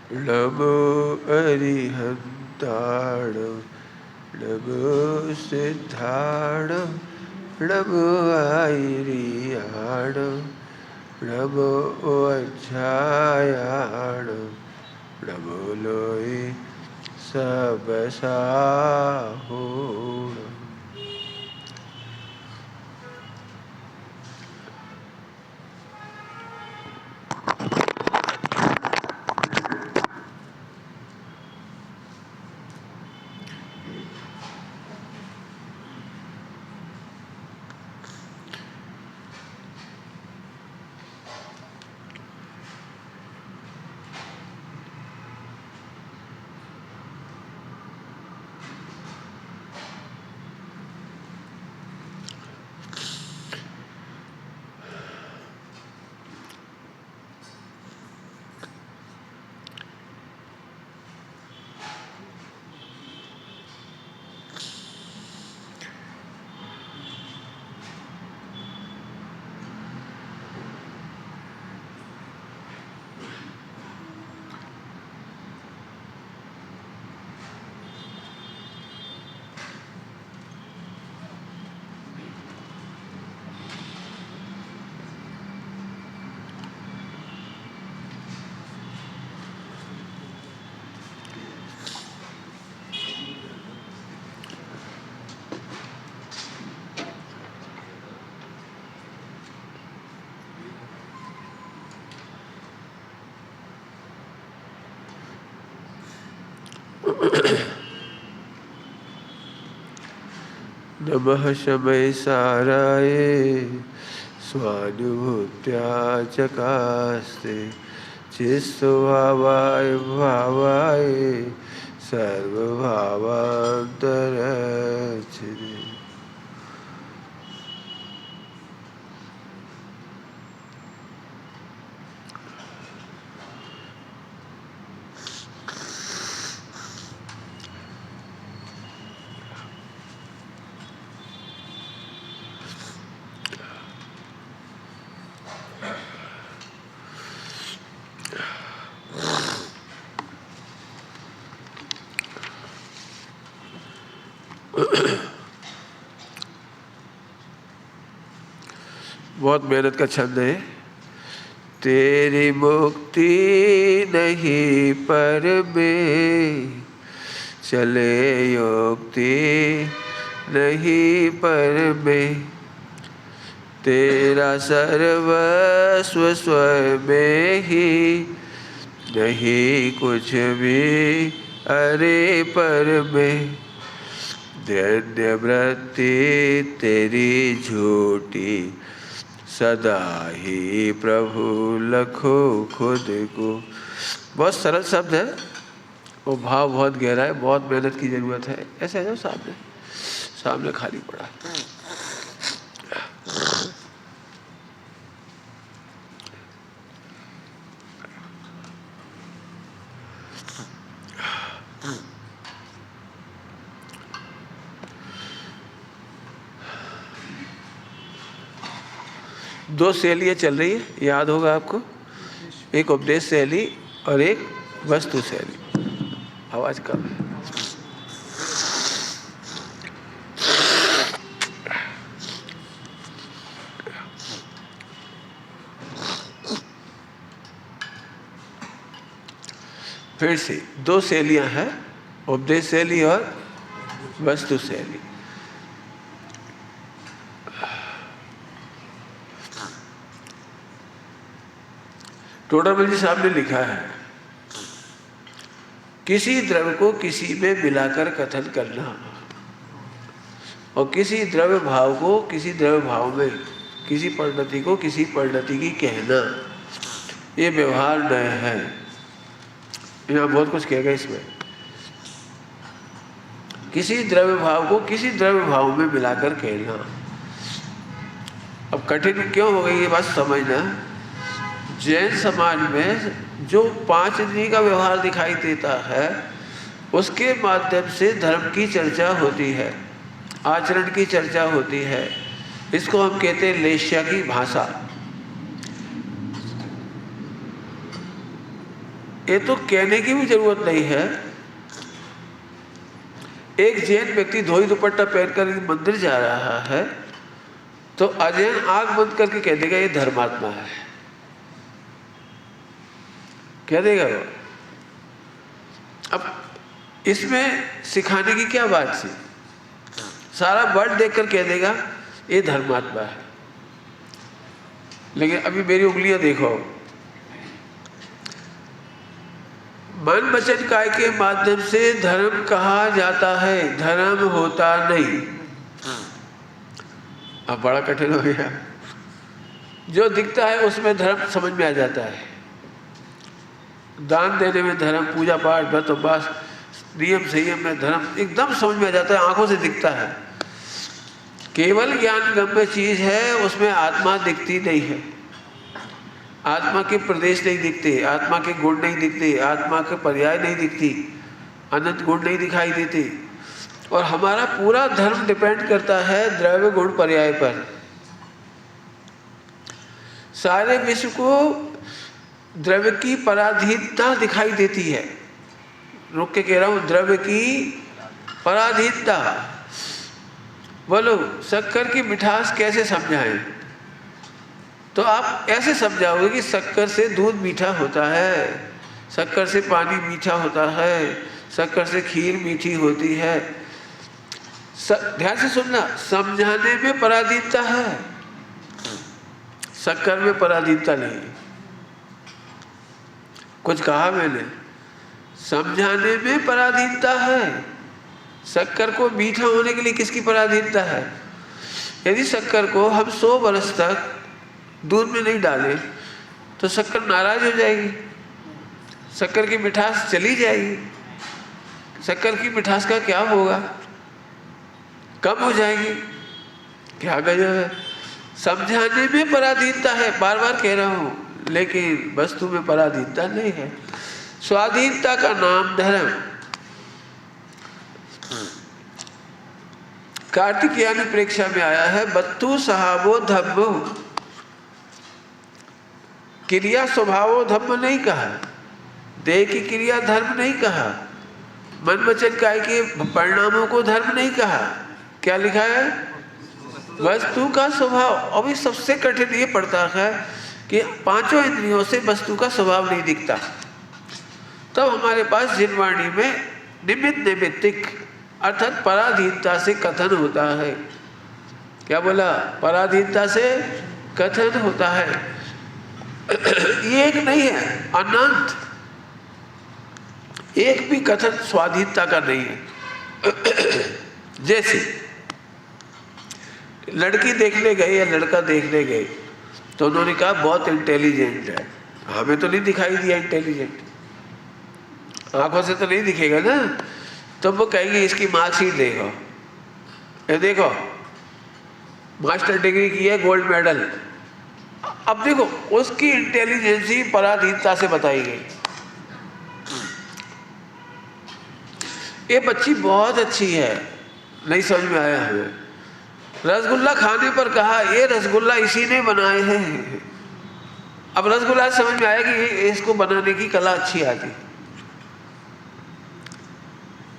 नमो अरिहन्ताणं नमो सिद्धाणं नमो आयर्याणं नमो वज्रायाणं नमो लोये सबसाहूणम्। नमः शमय साराय स्वानुभूत्या चकास्ते चित्स्वभावाय भावाय सर्वभावान्तरच्छिदे। बहुत मेहनत का छंद है। तेरी मुक्ति नहीं पर में चले युक्ति नहीं पर में, तेरा सर्वस्व स्वयं में ही नहीं कुछ भी अरे पर में। दैन्य वृत्ति तेरी झूठी सदा ही प्रभु लखो खुद को। बहुत सरल शब्द है और भाव बहुत गहरा है, बहुत मेहनत की जरूरत है। ऐसे है ना, सामने सामने खाली पड़ा है। दो शैलियाँ चल रही है, याद होगा आपको, एक उपदेश शैली और एक वस्तु शैली। आवाज कम है। फिर से दो शैलियाँ हैं, उपदेश शैली और वस्तु शैली। टोडामल जी साहब ने लिखा है, किसी द्रव्य को किसी में मिलाकर कथन करना और किसी द्रव्य भाव को किसी द्रव्य भाव में, किसी परिणति को किसी परिणति की कहना, ये व्यवहार नया है। यहाँ बहुत कुछ कहेगा इसमें। किसी द्रव्य भाव को किसी द्रव्य भाव में मिलाकर कहना। अब कठिन क्यों हो गई ये बात समझना। जैन समाज में जो पांच इंद्रिय का व्यवहार दिखाई देता है, उसके माध्यम से धर्म की चर्चा होती है, आचरण की चर्चा होती है। इसको हम कहते हैं लेश्या की भाषा। ये तो कहने की भी जरूरत नहीं है। एक जैन व्यक्ति धोई दुपट्टा पहनकर मंदिर जा रहा है तो अजैन आंख बंद करके कह देगा ये धर्मात्मा है, कह देगा वो। अब इसमें सिखाने की क्या बात थी? सारा वर्ड देखकर कह देगा ये धर्मात्मा है। लेकिन अभी मेरी उंगलियां देखो, मन वचन काय के माध्यम से धर्म कहा जाता है, धर्म होता नहीं। अब बड़ा कठिन हो गया। जो दिखता है उसमें धर्म समझ में आ जाता है। दान देने में धर्म, पूजा पाठ, व्रत उपवास, नियम संयम में धर्म एकदम समझ में आ जाता है, आंखों से दिखता है। केवल ज्ञान गम्य चीज है, उसमें आत्मा दिखती नहीं है। आत्मा के प्रदेश नहीं दिखते, आत्मा के गुण नहीं दिखते, आत्मा के पर्याय नहीं दिखती, अनंत गुण नहीं दिखाई देते। और हमारा पूरा धर्म डिपेंड करता है द्रव्य गुण पर्याय पर। सारे विश्व को द्रव्य की पराधीनता दिखाई देती है। रुक के कह रहा हूं, द्रव्य की पराधीनता। बोलो शक्कर की मिठास कैसे समझाएं? तो आप ऐसे समझाओगे कि शक्कर से दूध मीठा होता है, शक्कर से पानी मीठा होता है, शक्कर से खीर मीठी होती है। ध्यान से सुनना, समझाने में पराधीनता है, शक्कर में पराधीनता नहीं। कुछ कहा मैंने? समझाने में पराधीनता है। शक्कर को मीठा होने के लिए किसकी पराधीनता है? यदि शक्कर को हम 100 वर्ष तक दूध में नहीं डाले तो शक्कर नाराज हो जाएगी, शक्कर की मिठास चली जाएगी। शक्कर की मिठास का क्या होगा? कम हो जाएगी। क्या गजब है! समझाने में पराधीनता है, बार बार कह रहा हूं, लेकिन वस्तु में पराधीनता नहीं है। स्वाधीनता का नाम धर्म। कार्तिकेयानी परीक्षा में आया है, बत्तु सहाबो धम्मो। क्रिया स्वभावो धम्म नहीं कहा, देह की क्रिया धर्म नहीं कहा, मन वचन काय के परिणामों को धर्म नहीं कहा। क्या लिखा है? वस्तु का स्वभाव। अभी सबसे कठिन ये पड़ता है कि पांचों इंद्रियों से वस्तु का स्वभाव नहीं दिखता। तब हमारे पास जिनवाणी में निमित्त नैमित्तिक अर्थात पराधीनता से कथन होता है। क्या बोला? पराधीनता से कथन होता है। ये एक नहीं है, अनंत। एक भी कथन स्वाधीनता का नहीं है। जैसे लड़की देखने गए या लड़का देखने गए तो उन्होंने कहा बहुत इंटेलिजेंट है। हमें तो नहीं दिखाई दिया इंटेलिजेंट, आंखों से तो नहीं दिखेगा ना। तो वो कहेंगे इसकी मार्कशीट देखो, ये देखो मास्टर डिग्री की है, गोल्ड मेडल। अब देखो उसकी इंटेलिजेंस ही पराधीनता से बताई गई। ये बच्ची बहुत अच्छी है, नहीं समझ में आया हमें। रसगुल्ला खाने पर कहा ये रसगुल्ला इसी ने बनाए हैं। अब रसगुल्ला समझ में आया कि इसको बनाने की कला अच्छी आती।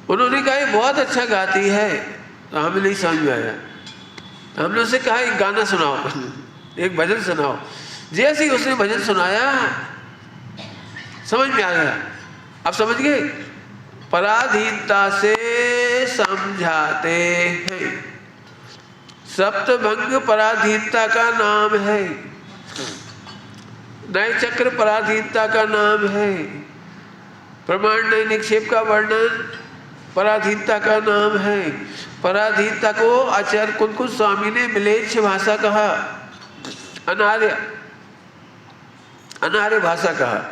उन्होंने कहा ये बहुत अच्छा गाती है, तो हमें नहीं समझ में आया। तो हमने उससे कहा एक गाना सुनाओ, एक भजन सुनाओ। जैसे ही उसने भजन सुनाया समझ में आ गया। अब समझ गए? पराधीनता से समझाते हैं। सप्तभंग पराधीनता का नाम है, नए चक्र पराधीनता का नाम है, प्रमाण नए निक्षेप का वर्णन पराधीनता का नाम है। पराधीनता को आचार्य कुंकुम स्वामी ने मिलेच्छ भाषा कहा, अनार्य भाषा कहा।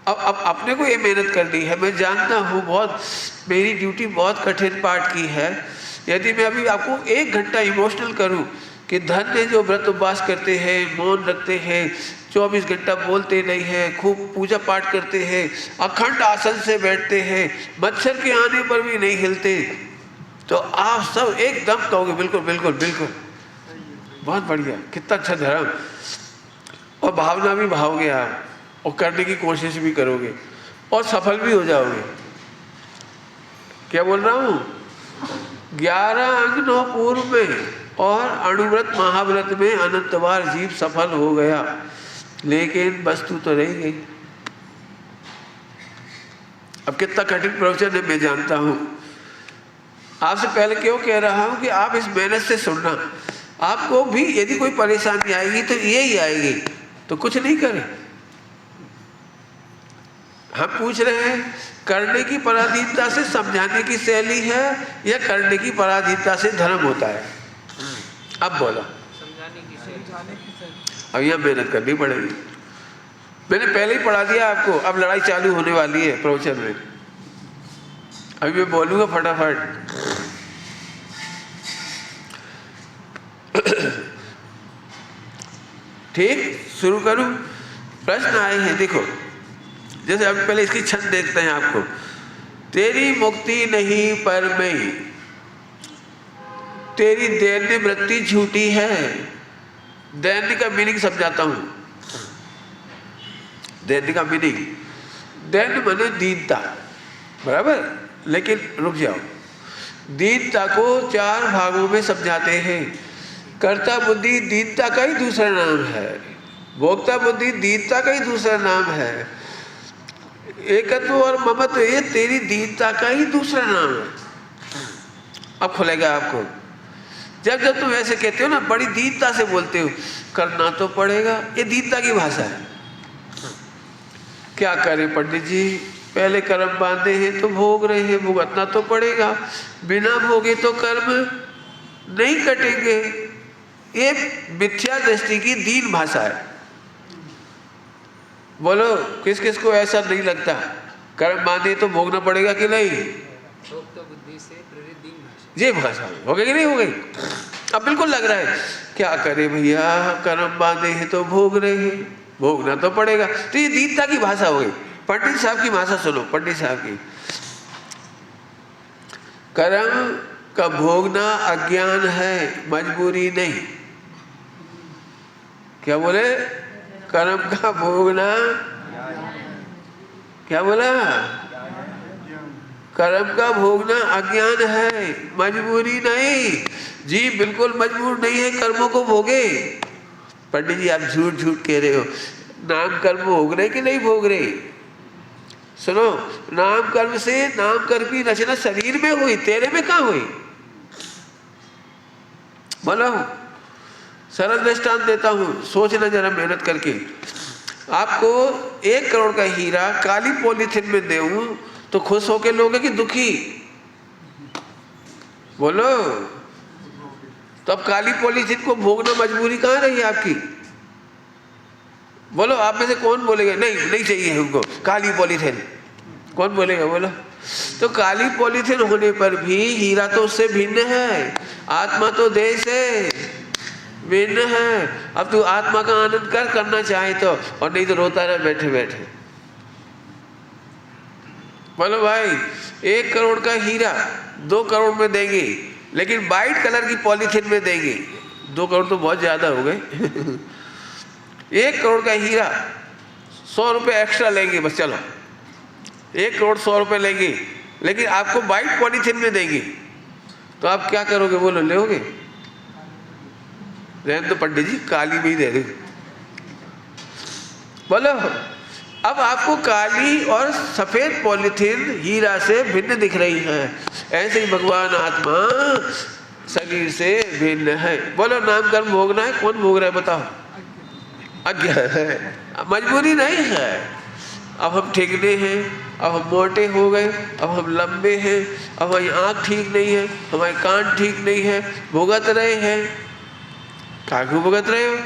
अब अपने को ये मेहनत करनी है। मैं जानता हूँ बहुत, मेरी ड्यूटी बहुत कठिन पाठ की है। यदि मैं अभी आपको 1 घंटा इमोशनल करूँ कि धन्य जो व्रत उपवास करते हैं, मौन रखते हैं, 24 घंटा बोलते नहीं हैं, खूब पूजा पाठ करते हैं, अखंड आसन से बैठते हैं, मच्छर के आने पर भी नहीं हिलते, तो आप सब एकदम कहोगे बिल्कुल बिल्कुल बिल्कुल, बहुत बढ़िया, कितना अच्छा धर्म। और भावना भी भाओगे आप और करने की कोशिश भी करोगे। और सफल भी हो जाओगे। क्या बोल रहा हूँ? 11 अंग 9 पूर्व में और अणुव्रत महाव्रत में अनंत बार जीव सफल हो गया, लेकिन वस्तु तो रह गई। अब कितना कठिन प्रवचन है मैं जानता हूँ। आपसे पहले क्यों कह रहा हूँ कि आप इस मेहनत से सुनना। आपको भी यदि कोई परेशानी आएगी तो यही आएगी, तो कुछ नहीं करें। हम पूछ रहे हैं करने की पराधीनता से समझाने की शैली है या करने की पराधीनता से धर्म होता है? अब बोलो। समझाने की शैली। अब यह मेहनत करनी पड़ेगी। मैंने पहले ही पढ़ा दिया आपको, अब लड़ाई चालू होने वाली है प्रवचन में। अभी मैं बोलूंगा फटाफट। ठीक, शुरू करूं? प्रश्न आए हैं, देखो। जैसे अभी पहले इसकी छंद देखते हैं आपको। तेरी मुक्ति नहीं पर मैं, तेरी दैन्य वृत्ति झूठी है। दैन्य का मीनिंग समझाता हूं। दैन्य का मीनिंग, दैन्य माने दीनता, बराबर। लेकिन रुक जाओ, दीनता को 4 भागों में समझाते हैं। कर्ता बुद्धि दीनता का ही दूसरा नाम है, भोक्ता बुद्धि दीनता का ही दूसरा नाम है, एकत्व और ममत्व ये तेरी दीनता का ही दूसरा नाम है। अब खुलेगा आपको। जब जब तुम ऐसे कहते हो ना, बड़ी दीनता से बोलते हो, करना तो पड़ेगा, ये दीनता की भाषा है। क्या करें पंडित जी, पहले कर्म बांधे हैं तो भोग रहे हैं, भुगतना तो पड़ेगा, बिना भोगे तो कर्म नहीं कटेंगे। ये मिथ्या दृष्टि की दीन भाषा है। बोलो किस किस को ऐसा नहीं लगता? कर्म बांधे तो भोगना पड़ेगा कि नहीं? बुद्धि से प्रेरित दीन भाषा, ये भाषा हो गई कि नहीं हो गई? अब बिल्कुल लग रहा है क्या करे भैया, कर्म बांधे हैं तो भोग रहे हैं, भोगना तो पड़ेगा। तो ये दीनता की भाषा हो गई। पंडित साहब की भाषा सुनो, पंडित साहब की। कर्म का भोगना अज्ञान है, मजबूरी नहीं। क्या बोले? कर्म का भोगना, क्या बोला? कर्म का भोगना अज्ञान है, मजबूरी नहीं। जी बिल्कुल मजबूर नहीं है कर्मों को भोगे। पंडित जी आप झूठ झूठ कह रहे हो। नाम कर्म भोग रहे कि नहीं भोग रहे? सुनो, नाम कर्म से नाम कर्म की रचना शरीर में हुई, तेरे में कहाँ हुई? बोलो। सरल दृष्टांत देता हूं, सोचना जरा मेहनत करके। आपको 1 करोड़ का हीरा काली पॉलीथिन में देऊं तो खुश होके लोगे कि दुखी? बोलो। तो अब काली पॉलीथिन को भोगना मजबूरी कहाँ रही आपकी? बोलो, आप में से कौन बोलेगा नहीं नहीं चाहिए हमको काली पॉलीथिन? कौन बोलेगा? बोलो। तो काली पॉलीथिन होने पर भी हीरा तो उससे भिन्न है, आत्मा तो देह से भिन्न है। अब तू आत्मा का आनंद करना चाहे तो, और नहीं तो रोता रहे बैठे बैठे। बोलो भाई, 1 करोड़ का हीरा 2 करोड़ में देंगे, लेकिन वाइट कलर की पॉलीथिन में देंगे। 2 करोड़ तो बहुत ज्यादा हो गए। 1 करोड़ का हीरा 100 रुपये एक्स्ट्रा लेंगे, बस चलो 1 करोड़ 100 रुपये लेंगे, लेकिन आपको वाइट पॉलीथिन में देंगे। तो आप क्या करोगे? बोलो, लोगे? रहने तो पंडित जी, काली में ही दे दो। बोलो। अब आपको काली और सफेद पॉलीथिन हीरा से भिन्न दिख रही है। ऐसे ही भगवान आत्मा शरीर से भिन्न है। बोलो, नाम कर्म भोगना है, कौन भोग रहा है बताओ? अज्ञान है, मजबूरी नहीं है। अब हम ठेकने हैं, अब हम मोटे हो गए, अब हम लंबे हैं, अब हमारी आँख ठीक नहीं है, हमारे कान ठीक नहीं है, भुगत रहे हैं। काहे भुगत रहे हो?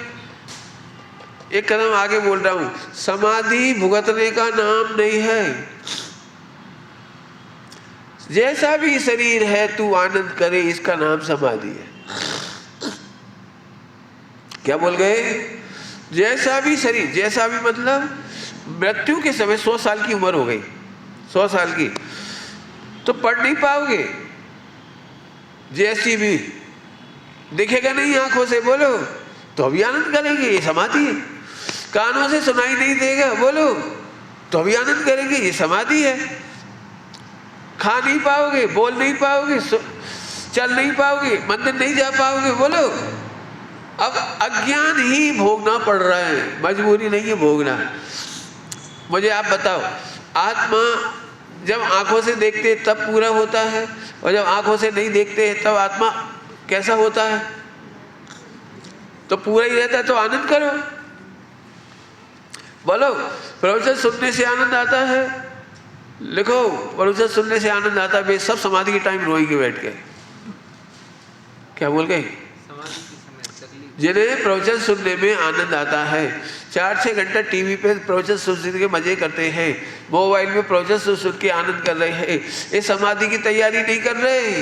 एक कदम आगे बोल रहा हूं, समाधि भुगतने का नाम नहीं है। जैसा भी शरीर है तू आनंद करे, इसका नाम समाधि है। क्या बोल गए? जैसा भी शरीर, जैसा भी मतलब मृत्यु के समय 100 साल की उम्र हो गई, 100 साल की, तो पढ़ नहीं पाओगे। जैसी भी दिखेगा नहीं आंखों से, बोलो, तो अभी आनंद करेंगे, ये समाधि है। कानों से सुनाई नहीं देगा, बोलो, तो भी आनंद करेंगे। ये समाधि है। खा नहीं पाओगे, बोल नहीं पाओगे, चल नहीं पाओगे, मंदिर नहीं जा पाओगे, बोलो। अब अज्ञान ही भोगना पड़ रहा है, मजबूरी नहीं है भोगना। मुझे आप बताओ, आत्मा जब आंखों से देखते तब पूरा होता है, और जब आंखों से नहीं देखते तब आत्मा कैसा होता है? तो पूरा ही रहता है। तो आनंद करो, बोलो। प्रवचन सुनने से आनंद आता है, लिखो, प्रवचन सुनने से आनंद आता है। वे सब समाधि के टाइम रोएंगे बैठ के। क्या बोल गए? जिन्हें प्रवचन सुनने में आनंद आता है, 4-6 घंटा टीवी पे प्रवचन सुन के मजे करते हैं, मोबाइल में प्रवचन सुन के आनंद कर रहे हैं, ये समाधि की तैयारी नहीं कर रहे।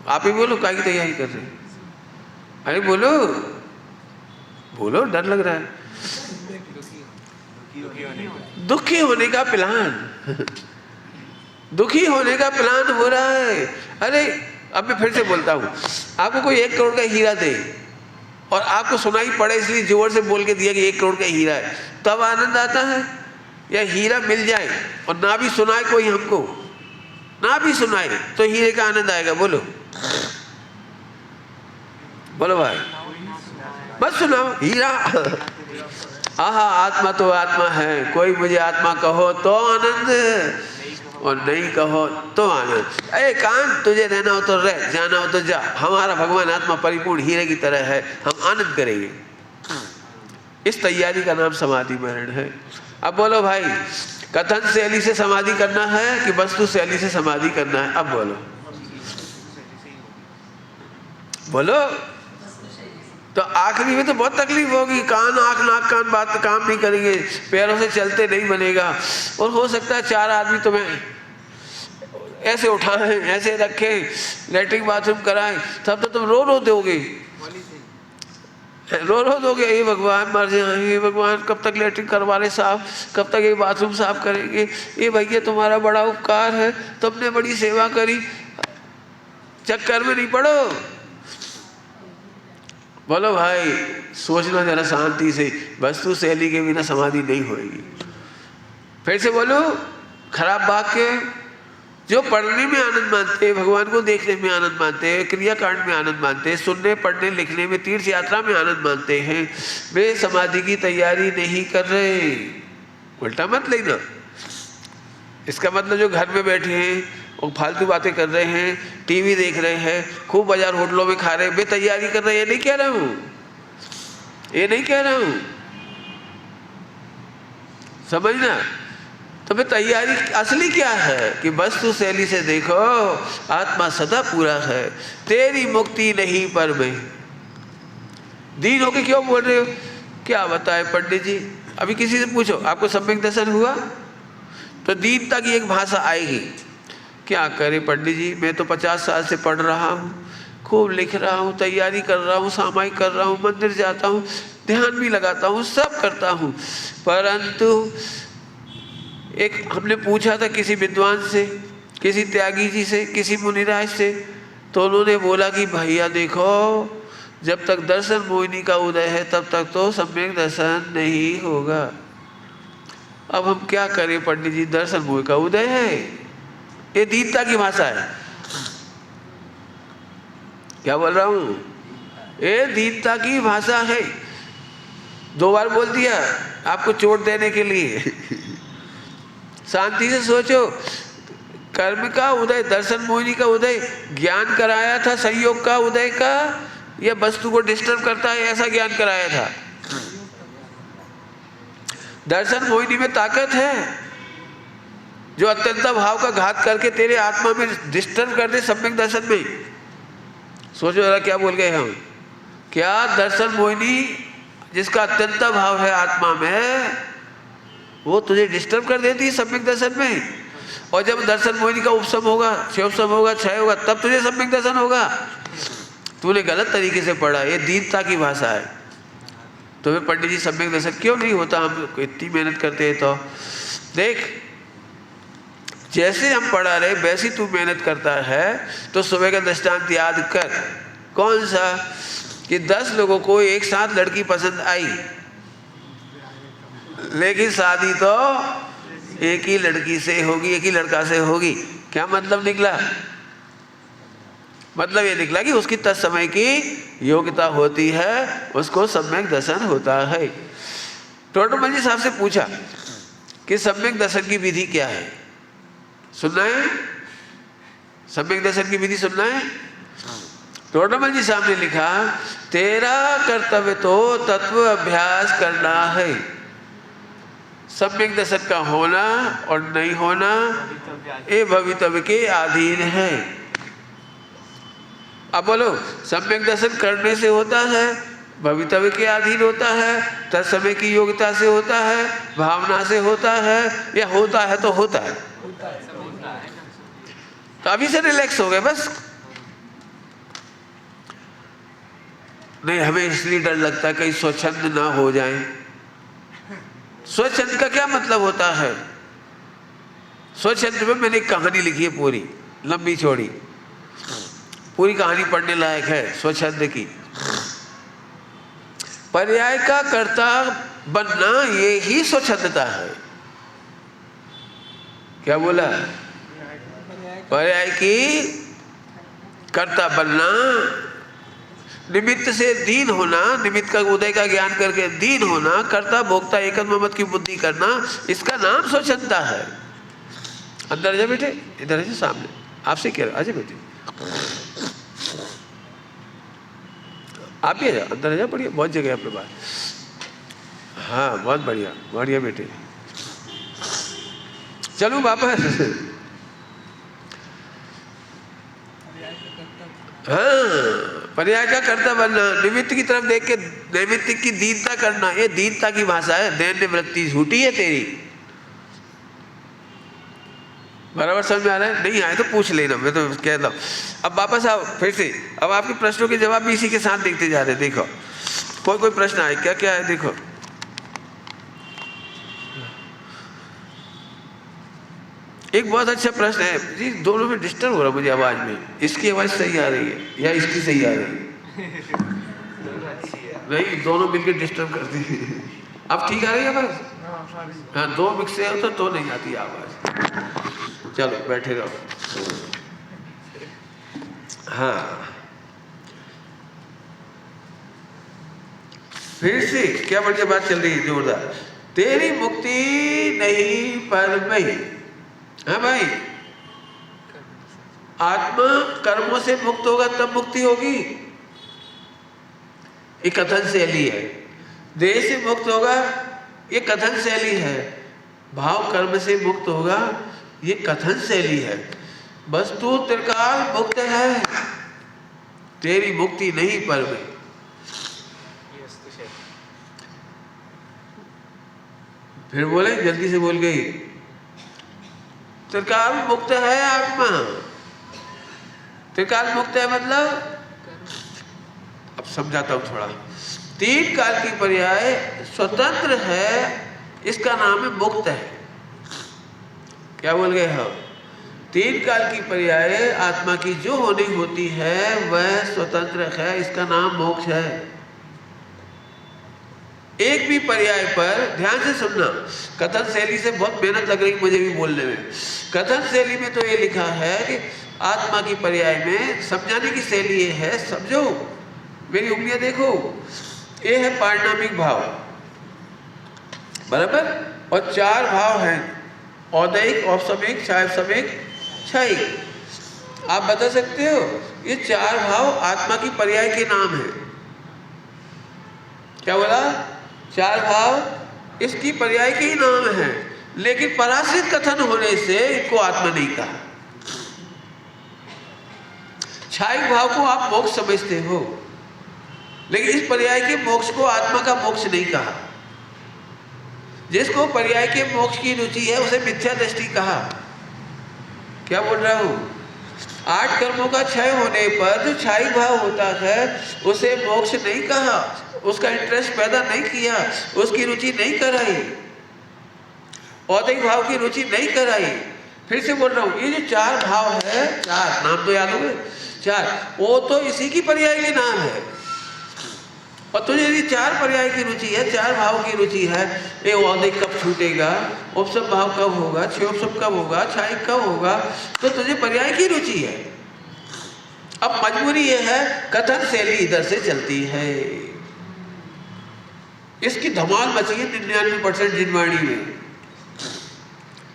आप ही बोलो, क्या की तैयारी कर रहे हैं? अरे बोलो बोलो, डर लग रहा है। दुखी होने का प्लान दुखी होने का प्लान हो रहा है। अरे अब मैं फिर से बोलता हूँ, आपको कोई 1 करोड़ का हीरा दे और आपको सुनाई पड़े इसलिए जोर से बोल के दिया कि 1 करोड़ का हीरा है, तब आनंद आता है? या हीरा मिल जाए और ना भी सुनाए कोई, हमको ना भी सुनाए, तो हीरे का आनंद आएगा? बोलो बोलो भाई, बस सुनाओ हीरा। आहा, आत्मा तो आत्मा है, कोई मुझे आत्मा कहो तो आनंद, और नहीं कहो तो आनंद। अरे कान, तुझे रहना हो तो रह, जाना हो तो जा। हमारा भगवान आत्मा परिपूर्ण हीरे की तरह है, हम आनंद करेंगे। इस तैयारी का नाम समाधि मरण है। अब बोलो भाई, कथन शैली से समाधि करना है कि वस्तु शैली से समाधि करना है? अब बोलो बोलो। तो आखिरी में तो बहुत तकलीफ होगी, कान, आँख, नाक, कान बात काम नहीं करेंगे, पैरों से चलते नहीं बनेगा, और हो सकता है 4 आदमी तुम्हें ऐसे उठाएं, ऐसे रखें, लेटरिन बाथरूम कराएं, तब तो तुम रो रो दोगे, हे भगवान मर जाए, हे भगवान कब तक लेटरिन करवा रहे साहब, कब तक ये बाथरूम साफ करेंगे, ये भैया तुम्हारा बड़ा उपकार है, तुमने बड़ी सेवा करी, चक्कर में नहीं पड़ो। बोलो भाई, सोचना जरा शांति से, वस्तु शैली के बिना समाधि नहीं होगी। फिर से बोलो, खराब वाक्य जो पढ़ने में आनंद मानते हैं, भगवान को देखने में आनंद मानते हैं, क्रियाकांड में आनंद मानते हैं, सुनने, पढ़ने, लिखने में, तीर्थ यात्रा में आनंद मानते हैं, वे समाधि की तैयारी नहीं कर रहे। उल्टा मत लेना। इसका मतलब जो घर में बैठे हैं और फालतू बातें कर रहे हैं, टीवी देख रहे हैं, खूब बाजार होटलों में खा रहे हैं, वे तैयारी कर रहे हैं, ये नहीं कह रहा हूँ, ये नहीं कह रहा हूँ, समझना। तो फिर तैयारी असली क्या है कि वस्तु शैली से देखो, आत्मा सदा पूरा है, तेरी मुक्ति नहीं पर मैं। दीन होके क्यों बोल रहे हो? क्या बताए पंडित जी, अभी किसी से पूछो आपको सम्यक दर्शन हुआ? तो दीनता की एक भाषा आएगी। क्या करे पंडित जी, मैं तो 50 साल से पढ़ रहा हूँ, खूब लिख रहा हूँ, तैयारी कर रहा हूँ, सामायिक कर रहा हूँ, मंदिर जाता हूँ, ध्यान भी लगाता हूँ, सब करता हूँ, परंतु एक हमने पूछा था किसी विद्वान से, किसी त्यागी जी से, किसी मुनिराज से, तो उन्होंने बोला कि भैया देखो, जब तक दर्शन मोहिनी का उदय है तब तक तो सम्यक दर्शन नहीं होगा। अब हम क्या करें पंडित जी, दर्शन मोहिनी का उदय है, ये दीनता की भाषा है। क्या बोल रहा हूँ? ये दीनता की भाषा है। 2 बार बोल दिया आपको चोट देने के लिए। शांति से सोचो, कर्म का उदय, दर्शन मोहिनी का उदय ज्ञान कराया था, संयोग का उदय का, या वस्तु को डिस्टर्ब करता है ऐसा ज्ञान कराया था? दर्शन मोहिनी में ताकत है जो अत्यंत भाव का घात करके तेरे आत्मा में डिस्टर्ब कर दे सम्यक दर्शन में। सोचो जरा क्या बोल गए हम। क्या दर्शन मोहिनी जिसका अत्यंत भाव है आत्मा में, वो तुझे डिस्टर्ब कर देती है सम्यक दर्शन में? और जब दर्शन मोहिनी का उपशम होगा, क्षयोपशम होगा, क्षय होगा, तब तुझे सम्यक दर्शन होगा। तूने गलत तरीके से पढ़ा, ये दीनता की भाषा है। तो फिर पंडित जी सम्यक दर्शन क्यों नहीं होता? हम इतनी मेहनत करते हैं तो देख, जैसे हम पढ़ा रहे वैसी तू मेहनत करता है, तो सुबह का दृष्टांत याद कर। कौन सा? कि 10 लोगों को एक साथ लड़की पसंद आई, लेकिन शादी तो एक ही लड़की से होगी, एक ही लड़का से होगी। क्या मतलब निकला? मतलब ये निकला कि उसकी तत्समय की योग्यता होती है, उसको सम्यक दर्शन होता है। टोटमल जी साहब से पूछा कि सम्यक दर्शन की विधि क्या है, सुनना है? सम्यक दर्शन की विधि सुनना है? टोटमल जी साहब ने लिखा, तेरा कर्तव्य तो तत्व अभ्यास करना है। सम्यक दर्शन का होना और नहीं होना ये भवितव्य के अधीन है। अब बोलो, सम्यक दर्शन करने से होता है, भवितव्य के अधीन होता है, तत्समय की योग्यता से होता है, भावना से होता है, या होता है तो होता है? तो अभी से रिलैक्स हो गए बस। नहीं, हमें इसलिए डर लगता है कहीं स्वच्छंद ना हो जाए। स्वच्छंद का क्या मतलब होता है? स्वच्छंद में मैंने एक कहानी लिखी है, पूरी लंबी चौड़ी, पूरी कहानी पढ़ने लायक है स्वच्छंद की। पर्याय का कर्ता बनना ये ही स्वच्छंदता है। क्या बोला? पर्याय की कर्ता बनना, निमित्त से दीन होना, निमित्त का उदय का ज्ञान करके दीन होना, कर्ता भोक्ता एकत्व मत की बुद्धि करना, इसका नाम स्वच्छंदता है। अंदर जा बेटे, इधर है सामने, आपसे कह रहा, आजा बेटे, आप भी आ जाओ, अंदर आ जाओ, बढ़िया, बहुत जगह है अपने पास। हाँ, बहुत बढ़िया, बढ़िया बेटे। चलो वापस। हाँ, पर्याय का कर्ता बनना, निमित्त की तरफ देख के नैमित्त की दीनता करना, ये दीनता की भाषा है। दैन्य वृत्ति झूठी है तेरी। बराबर समझ में आ रहा है? नहीं आए तो पूछ लेना, मैं तो कहता हूँ। अब वापस आओ फिर से। अब आपके प्रश्नों के जवाब भी इसी के साथ देखते जा रहे। देखो कोई प्रश्न आए क्या? क्या है देखो। एक बहुत अच्छा प्रश्न है जी, दोनों में डिस्टर्ब हो रहा मुझे आवाज में। इसकी आवाज सही आ रही है या इसकी सही आ रही है? नहीं, दोनों मिलकर डिस्टर्ब करती है। अब ठीक आ रही है आवाज? हाँ, दो मिक्से हो तो नहीं आती आवाज। चलो बैठे रहो। हाँ, फिर से क्या बढ़िया बात चल रही है, जोरदार। तेरी मुक्ति नहीं पर नहीं। हाँ भाई, आत्मा कर्मों से मुक्त होगा तब मुक्ति होगी, ये कथन शैली है। देह से मुक्त होगा, ये कथन शैली है। भाव कर्म से मुक्त होगा, ये कथन शैली है। वस्तु त्रिकाल मुक्त है, तेरी मुक्ति नहीं पर में। फिर बोले, जल्दी से बोल गई। त्रिकाल मुक्त है आत्मा। त्रिकाल मुक्त है मतलब, अब समझाता हूं थोड़ा। तीन काल की पर्याय स्वतंत्र है, इसका नाम है मुक्त है। क्या बोल गए हम? तीन काल की पर्याय आत्मा की जो होनी होती है वह स्वतंत्र है, इसका नाम मोक्ष है। एक भी पर्याय पर ध्यान से सुनना। कथन शैली से बहुत मेहनत लग रही मुझे भी बोलने में। कथन शैली में तो ये लिखा है कि आत्मा की पर्याय में समझाने की शैली ये है, समझो, मेरी उंगलियां देखो, ये है पारिणामिक भाव, बराबर, और चार भाव हैं, औदैहिक, औपसमिक, छायासमिक, क्षयिक। आप बता सकते हो ये चार भाव आत्मा की पर्याय के नाम है। क्या बोला? चार भाव इसकी पर्याय के ही नाम है, लेकिन पराश्रित कथन होने से इनको आत्मा नहीं कहा। छायिक भाव को आप मोक्ष समझते हो, लेकिन इस पर्याय के मोक्ष को आत्मा का मोक्ष नहीं कहा। जिसको पर्याय के मोक्ष की रुचि है उसे मिथ्या दृष्टि कहा। क्या बोल रहा हूं? 8 कर्मों का क्षय होने पर जो छायिक भाव होता है उसे मोक्ष नहीं कहा, उसका इंटरेस्ट पैदा नहीं किया, उसकी रुचि नहीं कराई, औदैहिक भाव की रुचि नहीं कराई। फिर से बोल रहा हूं, ये जो चार भाव है, चार नाम तो याद हो गए, चार, वो तो इसी की पर्याय के नाम है। और तुझे यदि चार पर्याय की रुचि है, चार भाव की रुचि है, ये औदिक कब छूटेगा, उपसम भाव कब होगा, क्षयोपसम कब होगा, छाई कब होगा, तो तुझे पर्याय की रुचि है। अब मजबूरी ये है, कथन शैली इधर से चलती है, इसकी धमाल मची है 99% जिनवाणी में।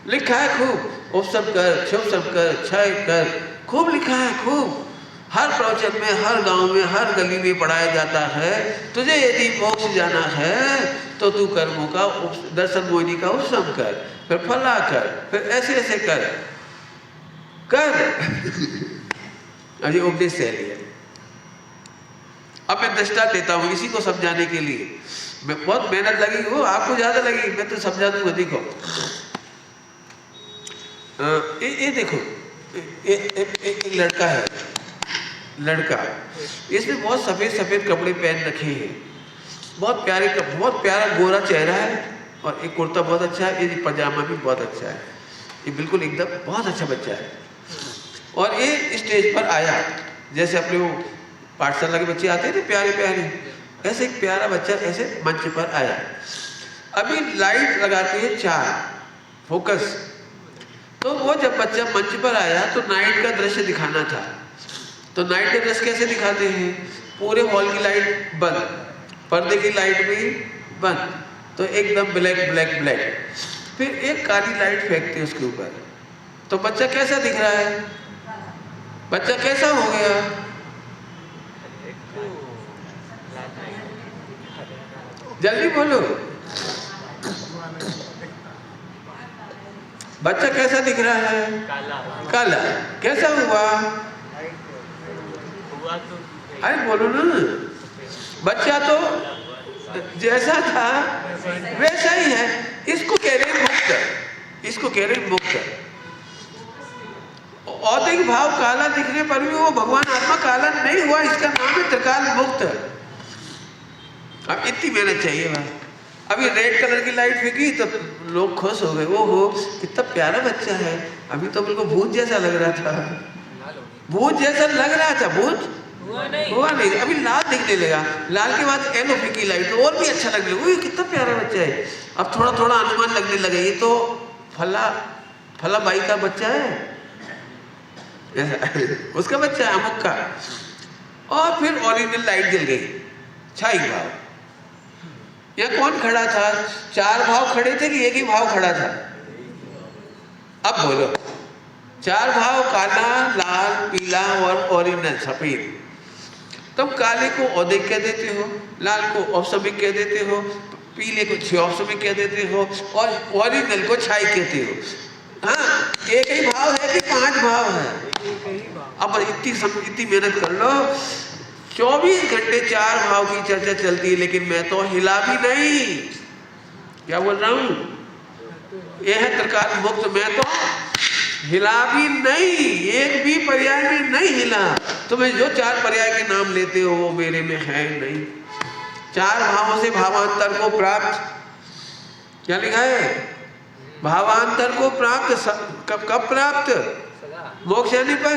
लिखा है खूब, उपसम कर, क्षयोपसम कर, क्षय कर, खूब लिखा है, खूब हर प्रवचन में, हर गांव में, हर गली में पढ़ाया जाता है। तुझे यदि मोक्ष जाना है तो तू कर्मों का दर्शन मोहिनी का उपसम कर, फिर फला कर, फिर ऐसे ऐसे कर अभी उपदेश से लिया। अब मैं दृष्टा देता हूँ इसी को समझाने के लिए। मैं बहुत मेहनत लगी हो, आपको ज्यादा लगी, मैं तो समझा दूंगा। देखो ये देखो, एक लड़का है, लड़का, इसने बहुत सफेद सफेद कपड़े पहन रखे हैं, बहुत प्यारा गोरा चेहरा है, और एक कुर्ता बहुत अच्छा है, ये पजामा भी बहुत अच्छा है, ये बिल्कुल एकदम बहुत अच्छा बच्चा है। और ये स्टेज पर आया, जैसे अपने वो पाठशाला के बच्चे आते थे प्यारे प्यारे, ऐसे एक प्यारा बच्चा ऐसे मंच पर आया। अभी लाइट लगाते हैं 4 फोकस, तो वो जब बच्चा मंच पर आया तो नाइट का दृश्य दिखाना था। तो नाइट का दृश्य कैसे दिखाते हैं, पूरे हॉल की लाइट बंद, पर्दे की लाइट भी बंद, तो एकदम ब्लैक ब्लैक ब्लैक, फिर एक काली लाइट फेंकते उसके ऊपर, तो बच्चा कैसा दिख रहा है, बच्चा कैसा हो गया, जल्दी बोलो, बच्चा कैसा दिख रहा है, काला। कैसा हुआ, अरे बोलो ना, बच्चा तो जैसा था वैसा ही है। इसको कह रहे हैं मुक्त, इसको कह रहे हैं मुक्त। औदिक भाव काला दिखने पर भी वो भगवान आत्मा काला नहीं हुआ, इसका नाम है त्रिकाल मुक्त। अब इतनी मेहनत चाहिए भाई। अभी रेड कलर की लाइट फेंकी तो लोग खुश हो गए, ओहो कितना प्यारा बच्चा है, अभी तो बिल्कुल भूत जैसा लग रहा था, भूत जैसा लग रहा था, भूत हुआ नहीं, अभी लाल दिखने लगा, लाल के बाद येलो फीकी लाइट और भी अच्छा लगने लगा, कितना प्यारा बच्चा है। अब थोड़ा थोड़ा अनुमान लगने लगे, ये तो फला बाई का बच्चा है, उसका बच्चा है अमुक का। और फिर ओरिजिनल लाइट जल गई, छाई भाव। यहाँ कौन खड़ा था, 4 भाव खड़े थे कि एक ही भाव खड़ा था, अब बोलो। 4 भाव, काला, लाल, पीला और ओरिजिनल सफेद। तुम काले को औदिक कह देते हो, लाल को औपसमिक कह देते हो, पीले को क्षयोपसमिक कह देते हो, और ओरिजिनल को छाई कहते हो। हाँ, एक ही भाव है कि 5 भाव है। अब इतनी मेहनत कर लो, 24 घंटे 4 भाव की चर्चा चलती है, लेकिन मैं तो हिला भी नहीं। क्या बोल रहा हूं, यह है त्रिकाल मुक्त, मैं तो हिला भी नहीं, एक भी पर्याय में नहीं हिला। तुम्हें जो 4 पर्याय के नाम लेते हो वो मेरे में है नहीं। 4 भावों से भावांतर को प्राप्त, क्या लिखा है, भावांतर को प्राप्त, कब प्राप्त, मोक्ष जाने पर,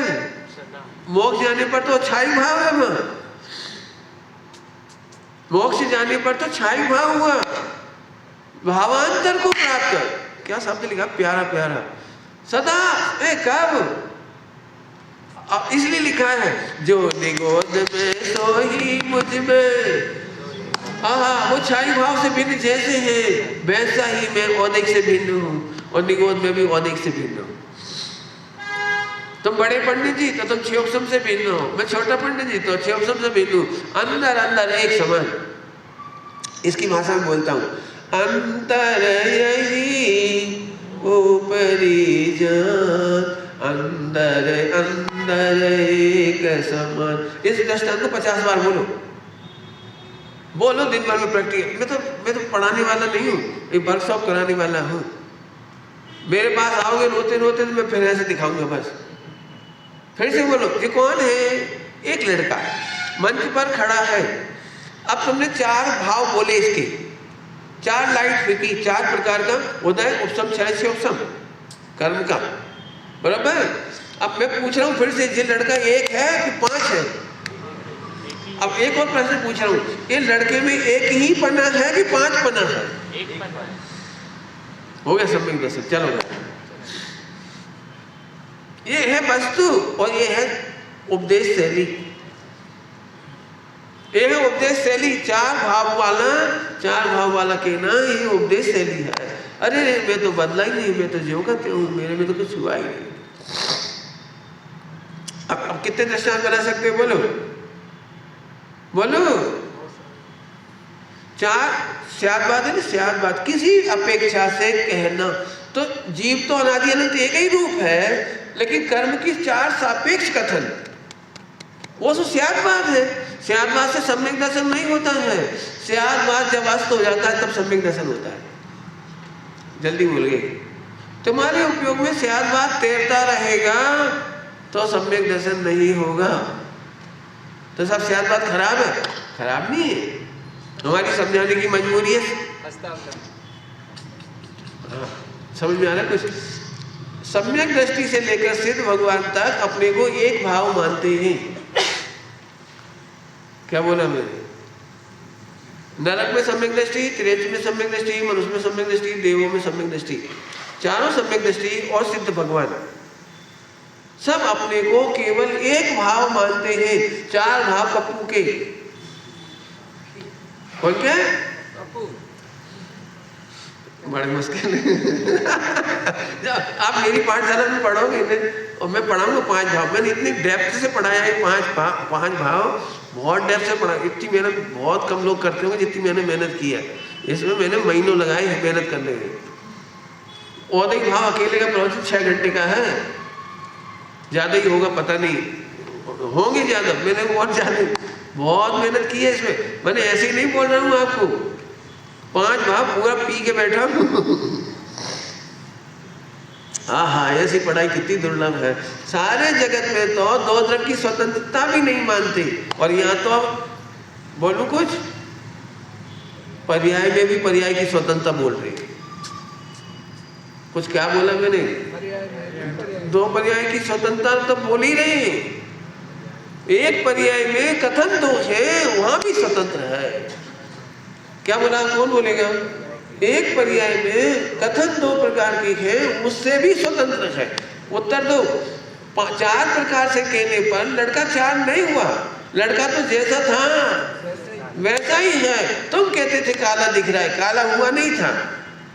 मोक्ष जाने पर तो छाई भाव है, वहां मोक्ष जाने पर तो छाई भाव हुआ, भावांतर को प्राप्त, क्या शब्द लिखा, प्यारा प्यारा, सदा कब, इसलिए लिखा है जो निगोद में सो ही मुझ में, वो छाई भाव से भिन्न जैसे है वैसा ही मैं औदिक से भिन्न हूँ, और निगोद में भी औदिक से भिन्न हूँ। तुम बड़े पंडित जी तो तुम क्षयोपसम से भिन्न हो, मैं छोटा पंडित जी तो क्षयोपसम से भिन्न हूँ, अंदर अंदर एक समान। इसकी भाषा में बोलता हूँ, अंतर यही ऊपरी जान, अंदर अंदर एक समान। इस दृष्टांत को 50 बार बोलो दिन भर में प्रैक्टिस। मैं तो पढ़ाने वाला नहीं हूँ, एक वर्कशॉप कराने वाला हूँ। मेरे पास आओगे रोते रोते तो मैं फिर ऐसे दिखाऊंगा, बस फिर से बोलो। ये कौन है, एक लड़का मंच पर खड़ा है। अब तुमने 4 भाव बोले, इसके 4 लाइट फेंकी, 4 प्रकार का उदय, उपसम, क्षय, क्षयोपसम कर्म का, बराबर। अब मैं पूछ रहा हूँ फिर से, ये लड़का एक है कि 5 है? अब एक और प्रश्न पूछ रहा हूँ, ये लड़के में एक ही पन्ना है कि 5 पन्ना है? एक पन्ना। हो गया सम्यक दर्शन। चलो ये है वस्तु और ये है उपदेश शैली। ये है उपदेश शैली, 4 भाव वाला कहना ये उपदेश शैली है। अरे मैं तो बदला ही नहीं, मैं तो जो करते हूँ, मेरे में तो कुछ हुआ ही नहीं। अब कितने दृष्टांत बना सकते हो? बोलो 4 स्याद बात है ना, स्याद बात किसी अपेक्षा से कहना। तो जीव तो अनादि अनंत एक ही रूप है, लेकिन कर्म की 4 सापेक्ष कथन, वो तो स्याद बात है। स्याद बात से सम्यक दर्शन नहीं होता है। स्याद बात जब अस्त हो जाता है तब सम्यक दर्शन होता है। जल्दी भूल गए। तुम्हारे उपयोग में स्याद बात तैरता रहेगा तो सम्यक दर्शन नहीं होगा। तो सब स्याद बात खराब है? खराब नहीं है, हमारी समझाने की मजबूरी है। समझ में आ रहा है कुछ? सम्यक दृष्टि से लेकर सिद्ध भगवान तक अपने को एक भाव मानते हैं। क्या बोला मैंने? नरक में सम्यक दृष्टि, त्रेत में सम्यक दृष्टि, मनुष्य में सम्यक दृष्टि, देवों में सम्यक दृष्टि, चारों सम्यक दृष्टि और सिद्ध भगवान सब अपने को केवल एक भाव मानते हैं। 4 भाव पप्पू के। कौन क्या? बड़े मुश्किल आप मेरी पाठशाला में पढ़ोगे और मैं पढ़ाऊंगा 5 भाव। मैंने इतनी डेप्थ से पढ़ाया है 5 भाव, बहुत डेप्थ से पढ़ा। इतनी मेहनत बहुत कम लोग करते होंगे जितनी मैंने मेहनत की है। इसमें मैंने महीनों लगाए हैं मेहनत करने में। औदिक भाव अकेले का प्रवचन 6 घंटे का है, ज़्यादा ही होगा पता नहीं, होंगे ज़्यादा। मैंने बहुत मेहनत की है इसमें। मैंने ऐसे ही नहीं बोल रहा हूँ आपको। 5 भाव पूरा पी के बैठा हूँ। हाँ, ऐसी पढ़ाई कितनी दुर्लभ है। सारे जगत में तो 2 द्रव्य की स्वतंत्रता भी नहीं मानते, और यहाँ तो बोलूं कुछ पर्याय में भी पर्याय की स्वतंत्रता बोल रही है। कुछ क्या बोला मैंने? 2 पर्याय की स्वतंत्रता तो बोल ही रहे। एक पर्याय में कथन दोष है, वहां भी स्वतंत्र है। क्या बोला? कौन बोलेगा? एक पर्याय में कथन 2 प्रकार के हैं, उससे भी स्वतंत्र है। उत्तर दो। 4 प्रकार से कहने पर लड़का 4 नहीं हुआ। लड़का तो जैसा था वैसा ही है। तुम कहते थे काला दिख रहा है, काला हुआ नहीं था।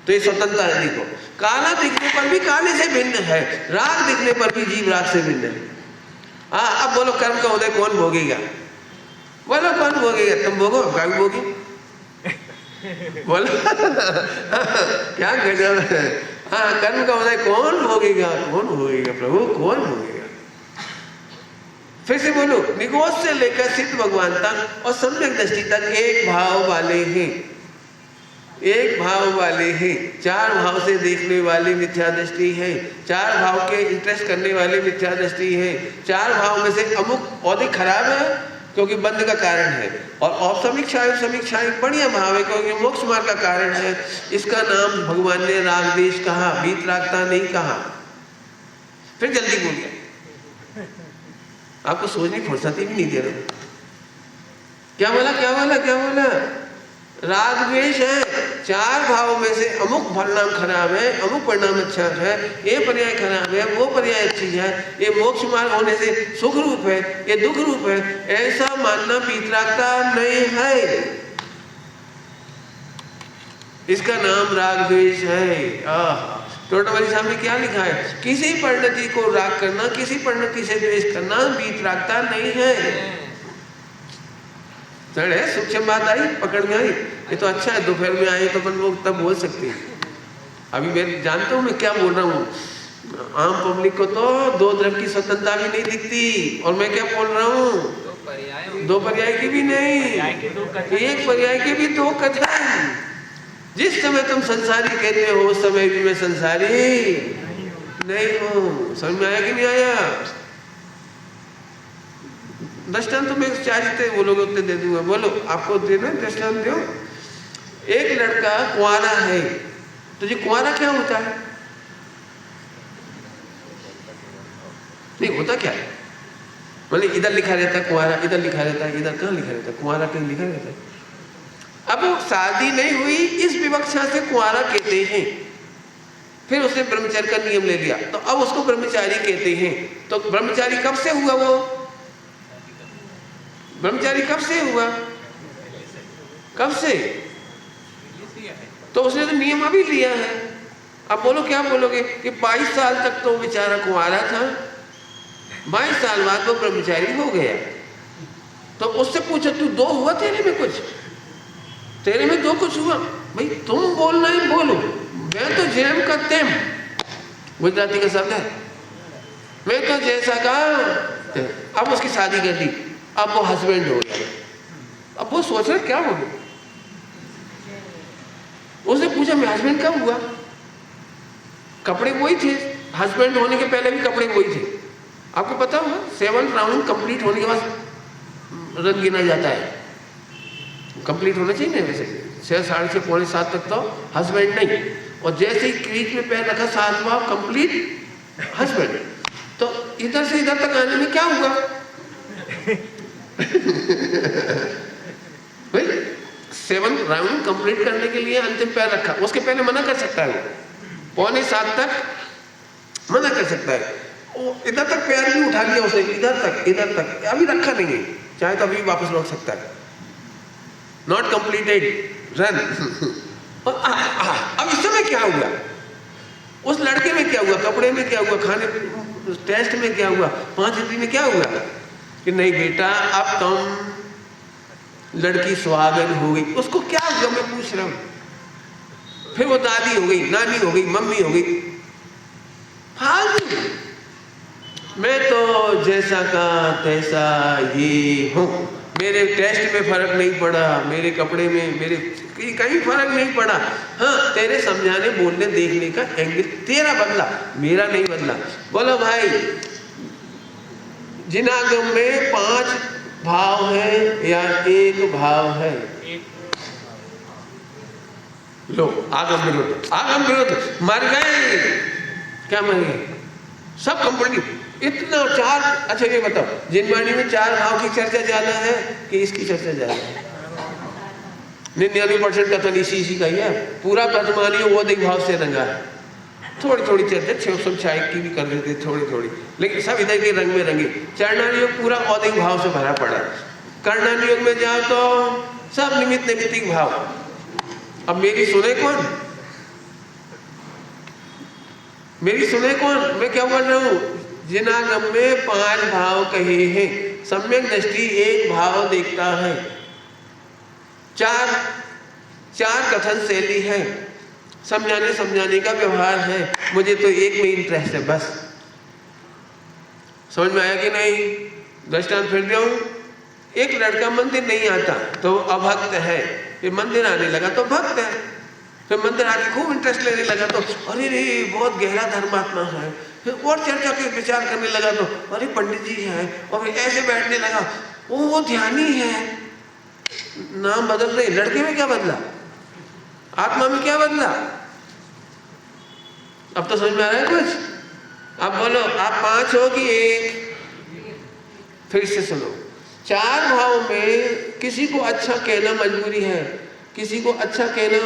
तो ये स्वतंत्रता है। देखो, काला दिखने पर भी काले से भिन्न है, राग दिखने पर भी जीव राग से भिन्न है। अब बोलो कर्म का उदय कौन भोगेगा? बोलो कौन भोगेगा? तुम भोगो, हम क्या भोगे? बोलो क्या गजब है। हाँ, कर्म का उदय कौन भोगेगा? कौन भोगेगा प्रभु, कौन भोगेगा? फिर से बोलो, निगोज से लेकर सिद्ध भगवान तक और सम्यक दृष्टि तक एक भाव वाले हैं। एक भाव वाले हैं। 4 भाव से देखने वाले मिथ्या दृष्टि है। 4 भाव के इंटरेस्ट करने वाले मिथ्या दृष्टि है। 4 भाव में से अमुक औधिक खराब है क्योंकि बंध का कारण है, और समीक्षाएं बढ़िया भाव है क्योंकि मोक्ष मार्ग का कारण है। इसका नाम भगवान ने राग देश कहा, वीतरागता नहीं कहा। फिर जल्दी बोल गया, आपको सोचने की फुर्सत ही नहीं दे रहा। क्या बोला? राग द्वेष है। 4 भाव में से अमुक परिणाम खराब है, अमुक परिणाम अच्छा है, ये पर्याय खराब है, वो पर्याय अच्छी है, ये मोक्ष मार्ग होने से सुख रूप है, ये दुख रूप है, ऐसा मानना वीतरागता नहीं है। इसका नाम राग द्वेष है। टोटावाली साहब ने क्या लिखा है? किसी परिणति को राग करना, किसी परिणति से द्वेष करना वीतरागता नहीं है। सूक्ष्म बात आई, पकड़ में आई। ये तो अच्छा है, दोपहर में आए तो अपन लोग तब बोल सकते हैं। अभी मैं जानता हूँ मैं क्या बोल रहा हूँ। आम पब्लिक को तो 2 द्रव्य की स्वतंत्रता भी नहीं दिखती, और मैं क्या बोल रहा हूँ? 2 पर्याय की भी नहीं, एक पर्याय के भी 2 कथन। जिस समय तुम संसारी कहते हो उस समय भी मैं संसारी नहीं हूँ। समझ में आया कि नहीं आया? दृष्टांत तो मैं 4 जितने बोलोगे उतने दे दूंगा। बोलो, आपको देना दृष्टांत दो। एक लड़का कुंवारा है, तो जी कुंवारा क्या होता है? नहीं होता क्या है? मतलब इधर लिखा रहता है कुंवारा, इधर लिखा रहता है, इधर कहाँ लिखा रहता है? कुंवारा कहीं लिखा रहता है। अब वो शादी नहीं हुई इस विवक्षा से कुंवारा कहते हैं। फिर उसने ब्रह्मचर्य का नियम ले लिया तो अब उसको ब्रह्मचारी कहते हैं। तो ब्रह्मचारी कब से हुआ? वो ब्रह्मचारी कब से हुआ? कब से? तो उसने तो नियम अभी लिया है। अब बोलो क्या बोलोगे कि 22 साल तक तो बेचारा कुंवारा था, 22 साल बाद वो ब्रह्मचारी हो गया। तो उससे पूछो तू दो हुआ तेरे में कुछ? तेरे में दो कुछ हुआ? भाई तुम बोलना ही बोलो, मैं तो जेम का तेम, गुजराती का शब्द है, मैं तो जैसा का। अब उसकी शादी कर दी, अब वो हस्बैंड हो गया। अब वो सोच रहे क्या हो गया? उसने पूछा मैं हस्बैंड कब हुआ? कपड़े वही थे, हस्बैंड होने के पहले भी कपड़े वही थे। आपको पता होगा 7 राउंड कंप्लीट होने के बाद रंग गिना जाता है। कंप्लीट होना चाहिए ना, वैसे 6, 6:30, पौने 7 तक तो हस्बैंड नहीं, और जैसे ही क्रीज में पैर रखा 7वां कंप्लीट हस्बैंड। तो इधर से इधर तक आने में क्या हुआ? भाई 7 राउंड कंप्लीट करने के लिए अंतिम पैर रखा, उसके पहले मना कर सकता है वो, पौने 7 तक मना कर सकता है। इधर तक पैर भी उठा लिया उसने, इधर तक अभी रखा नहीं है, चाहे तो अभी वापस लौट सकता है। Not completed run. और अब इस समय क्या हुआ? उस लड़के में क्या हुआ? कपड़े में क्या हुआ? खाने टेस्ट में क्या हुआ? 5 इंद्री में क्या हुआ? कि नहीं बेटा अब तुम लड़की सुहागन हो गई। उसको क्या हुआ मैं पूछ रहा हूं। फिर वो दादी हो गई, नानी हो गई, मम्मी हो गई, फालतू। मैं तो जैसा का तैसा ये हूं, मेरे टेस्ट में फर्क नहीं पड़ा, मेरे कपड़े में मेरे कहीं फर्क नहीं पड़ा। हाँ तेरे समझाने बोलने देखने का एंगल तेरा बदला, मेरा नहीं बदला। बोलो भाई जिनागम में 5 भाव है या 1 भाव है? लो आगम विरोध मर गए। क्या मर गए? सब कंप्लीट इतना 4। अच्छा ये बताओ जिनवाणी में 4 भाव की चर्चा ज्यादा है कि इसकी चर्चा ज्यादा है? 99% कथन इसी का ही है। पूरा वर्तमानी वो अधिक भाव से रंगा है। थोड़ी थोड़ी चर्चा 606 की भी कर देते थोड़ी, लेकिन सब इधर के रंग में रंगे। चरणानी योग पूरा औदिक भाव से भरा पड़ा। कर्णानी योग में जाओ तो सब निमित्तिक भाव। अब मेरी सुने कौन? मैं क्या बोल रहा हूँ? जिनागम में 5 भाव कहे हैं, सम्यक दृष्टि 1 भाव देखता है। 4 कथन शैली है, समझाने का व्यवहार है। मुझे तो एक में इंटरेस्ट है बस। समझ में आया कि नहीं? दृष्टांत फिर रहा हूं। एक लड़का मंदिर नहीं आता तो अभक्त है, फिर मंदिर आने लगा तो भक्त है, फिर मंदिर आके खूब इंटरेस्ट लेने लगा तो अरे रे बहुत गहरा धर्मात्मा है, फिर और चर्चा के विचार करने लगा तो अरे पंडित जी है, और फिर ऐसे बैठने लगा वो ध्यानी है। नाम बदल रहे, लड़के में क्या बदला? आत्मा में क्या बदला? अब तो समझ में आ रहा है कुछ? अब बोलो आप 5 हो कि 1? फिर से सुनो। 4 भाव में किसी को अच्छा कहना मजबूरी है, किसी को अच्छा कहना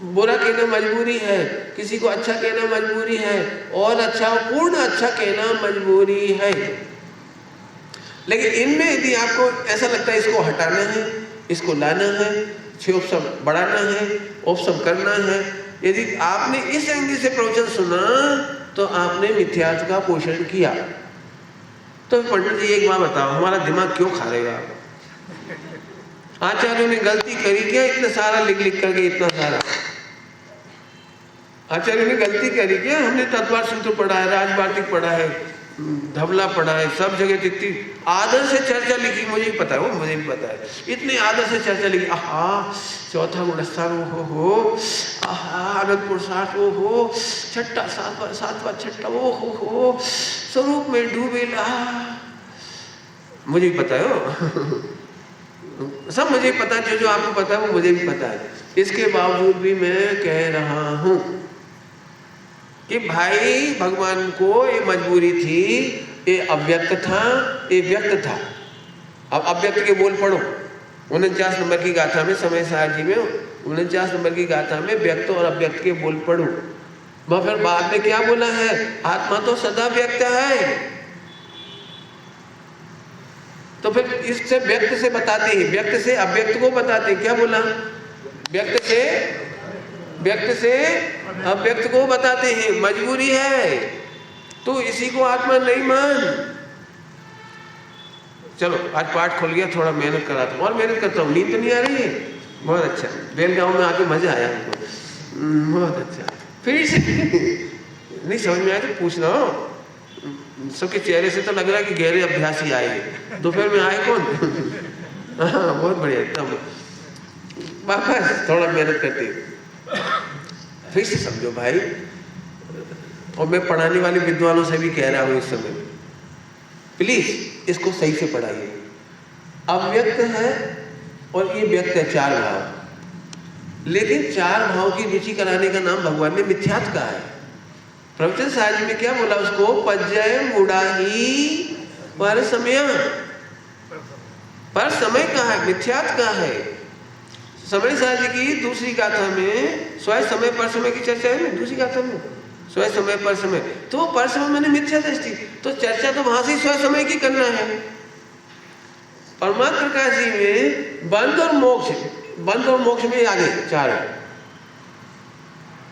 बुरा कहना मजबूरी है, किसी को अच्छा कहना मजबूरी है, और अच्छा पूर्ण अच्छा कहना मजबूरी है। लेकिन इनमें यदि आपको ऐसा लगता है इसको हटाना है, इसको लाना है, क्षोभ बढ़ाना है, उपशम करना है, यदि आपने इस एंगल से प्रवचन सुना तो आपने मिथ्यात्व का पोषण किया। तो पंडित जी एक बात बताओ, हमारा दिमाग क्यों खा रहेगा? आचार्यों ने गलती करी क्या? इतना सारा लिख करके, इतना सारा आचार्यों ने गलती करी क्या? हमने तत्वार सूत्र पढ़ा है, राजवार्तिक पढ़ा है, धवला पढ़ा है, सब जगह इतनी आदर से चर्चा लिखी। मुझे भी पता है, वो मुझे भी पता है, इतने आदर से चर्चा लिखी। आहा 4था गुणस्थान, ओ हो, आहा आनंद पुरुषार्थ, ओ हो, 6ठा 7वां 6ठा, ओ हो, स्वरूप में डूबेला। मुझे भी पता है सब मुझे पता है, जो आपको पता है वो मुझे भी पता है। इसके बावजूद भी मैं कह रहा हूं कि भाई भगवान को ये मजबूरी थी ये अव्यक्त था, ये व्यक्त था। अब अव्यक्त के बोल पढ़ो। 49 नंबर की गाथा में, समय सार जी में 49 नंबर की गाथा में व्यक्त और अव्यक्त के बोल पढ़ो। वह फिर बाद में क्या बोला है, आत्मा तो सदा व्यक्त है। तो फिर इससे व्यक्त से बताते हैं, व्यक्त से अव्यक्त को बताते हैं। क्या बोला, व्यक्त से अव्यक्त को बताते हैं, मजबूरी है। तो इसी को आत्मा नहीं मान। चलो आज पाठ खुल गया, थोड़ा मेहनत कराता हूँ और मेहनत करता हूँ। नींद तो नहीं आ रही है? बहुत अच्छा, बेलगांव में आके मजा आया हमको, बहुत अच्छा। फिर से नहीं समझ में आया तो पूछना। सबके चेहरे से तो लग रहा है कि गहरे अभ्यासी आए हैं। दोपहर में आए कौन? हाँ बहुत बढ़िया, एकदम वापस थोड़ा मेहनत करते। फिर से समझो भाई, और मैं पढ़ाने वाले विद्वानों से भी कह रहा हूँ इस समय, प्लीज इसको सही से पढ़ाइए। अव्यक्त है और ये व्यक्त है, 4 भाव। लेकिन 4 भाव की रुचि कराने का नाम भगवान ने मिथ्यात्व कहा है। प्रवचन साजी में क्या बोला उसको, पज्जय मुड़ाही पर समय। पर समय कहा है, मिथ्यात्व कहा है। समय साजी की दूसरी गाथा में स्वयं समय पर समय की चर्चा है ना, दूसरी गाथा में स्वयं समय पर समय। तो पर समय मैंने मिथ्या दृष्टि, तो चर्चा तो वहां से स्वयं समय की करना है। परमात्मा प्रकाश जी में बंध और मोक्ष, बंध और मोक्ष में आगे 4 है।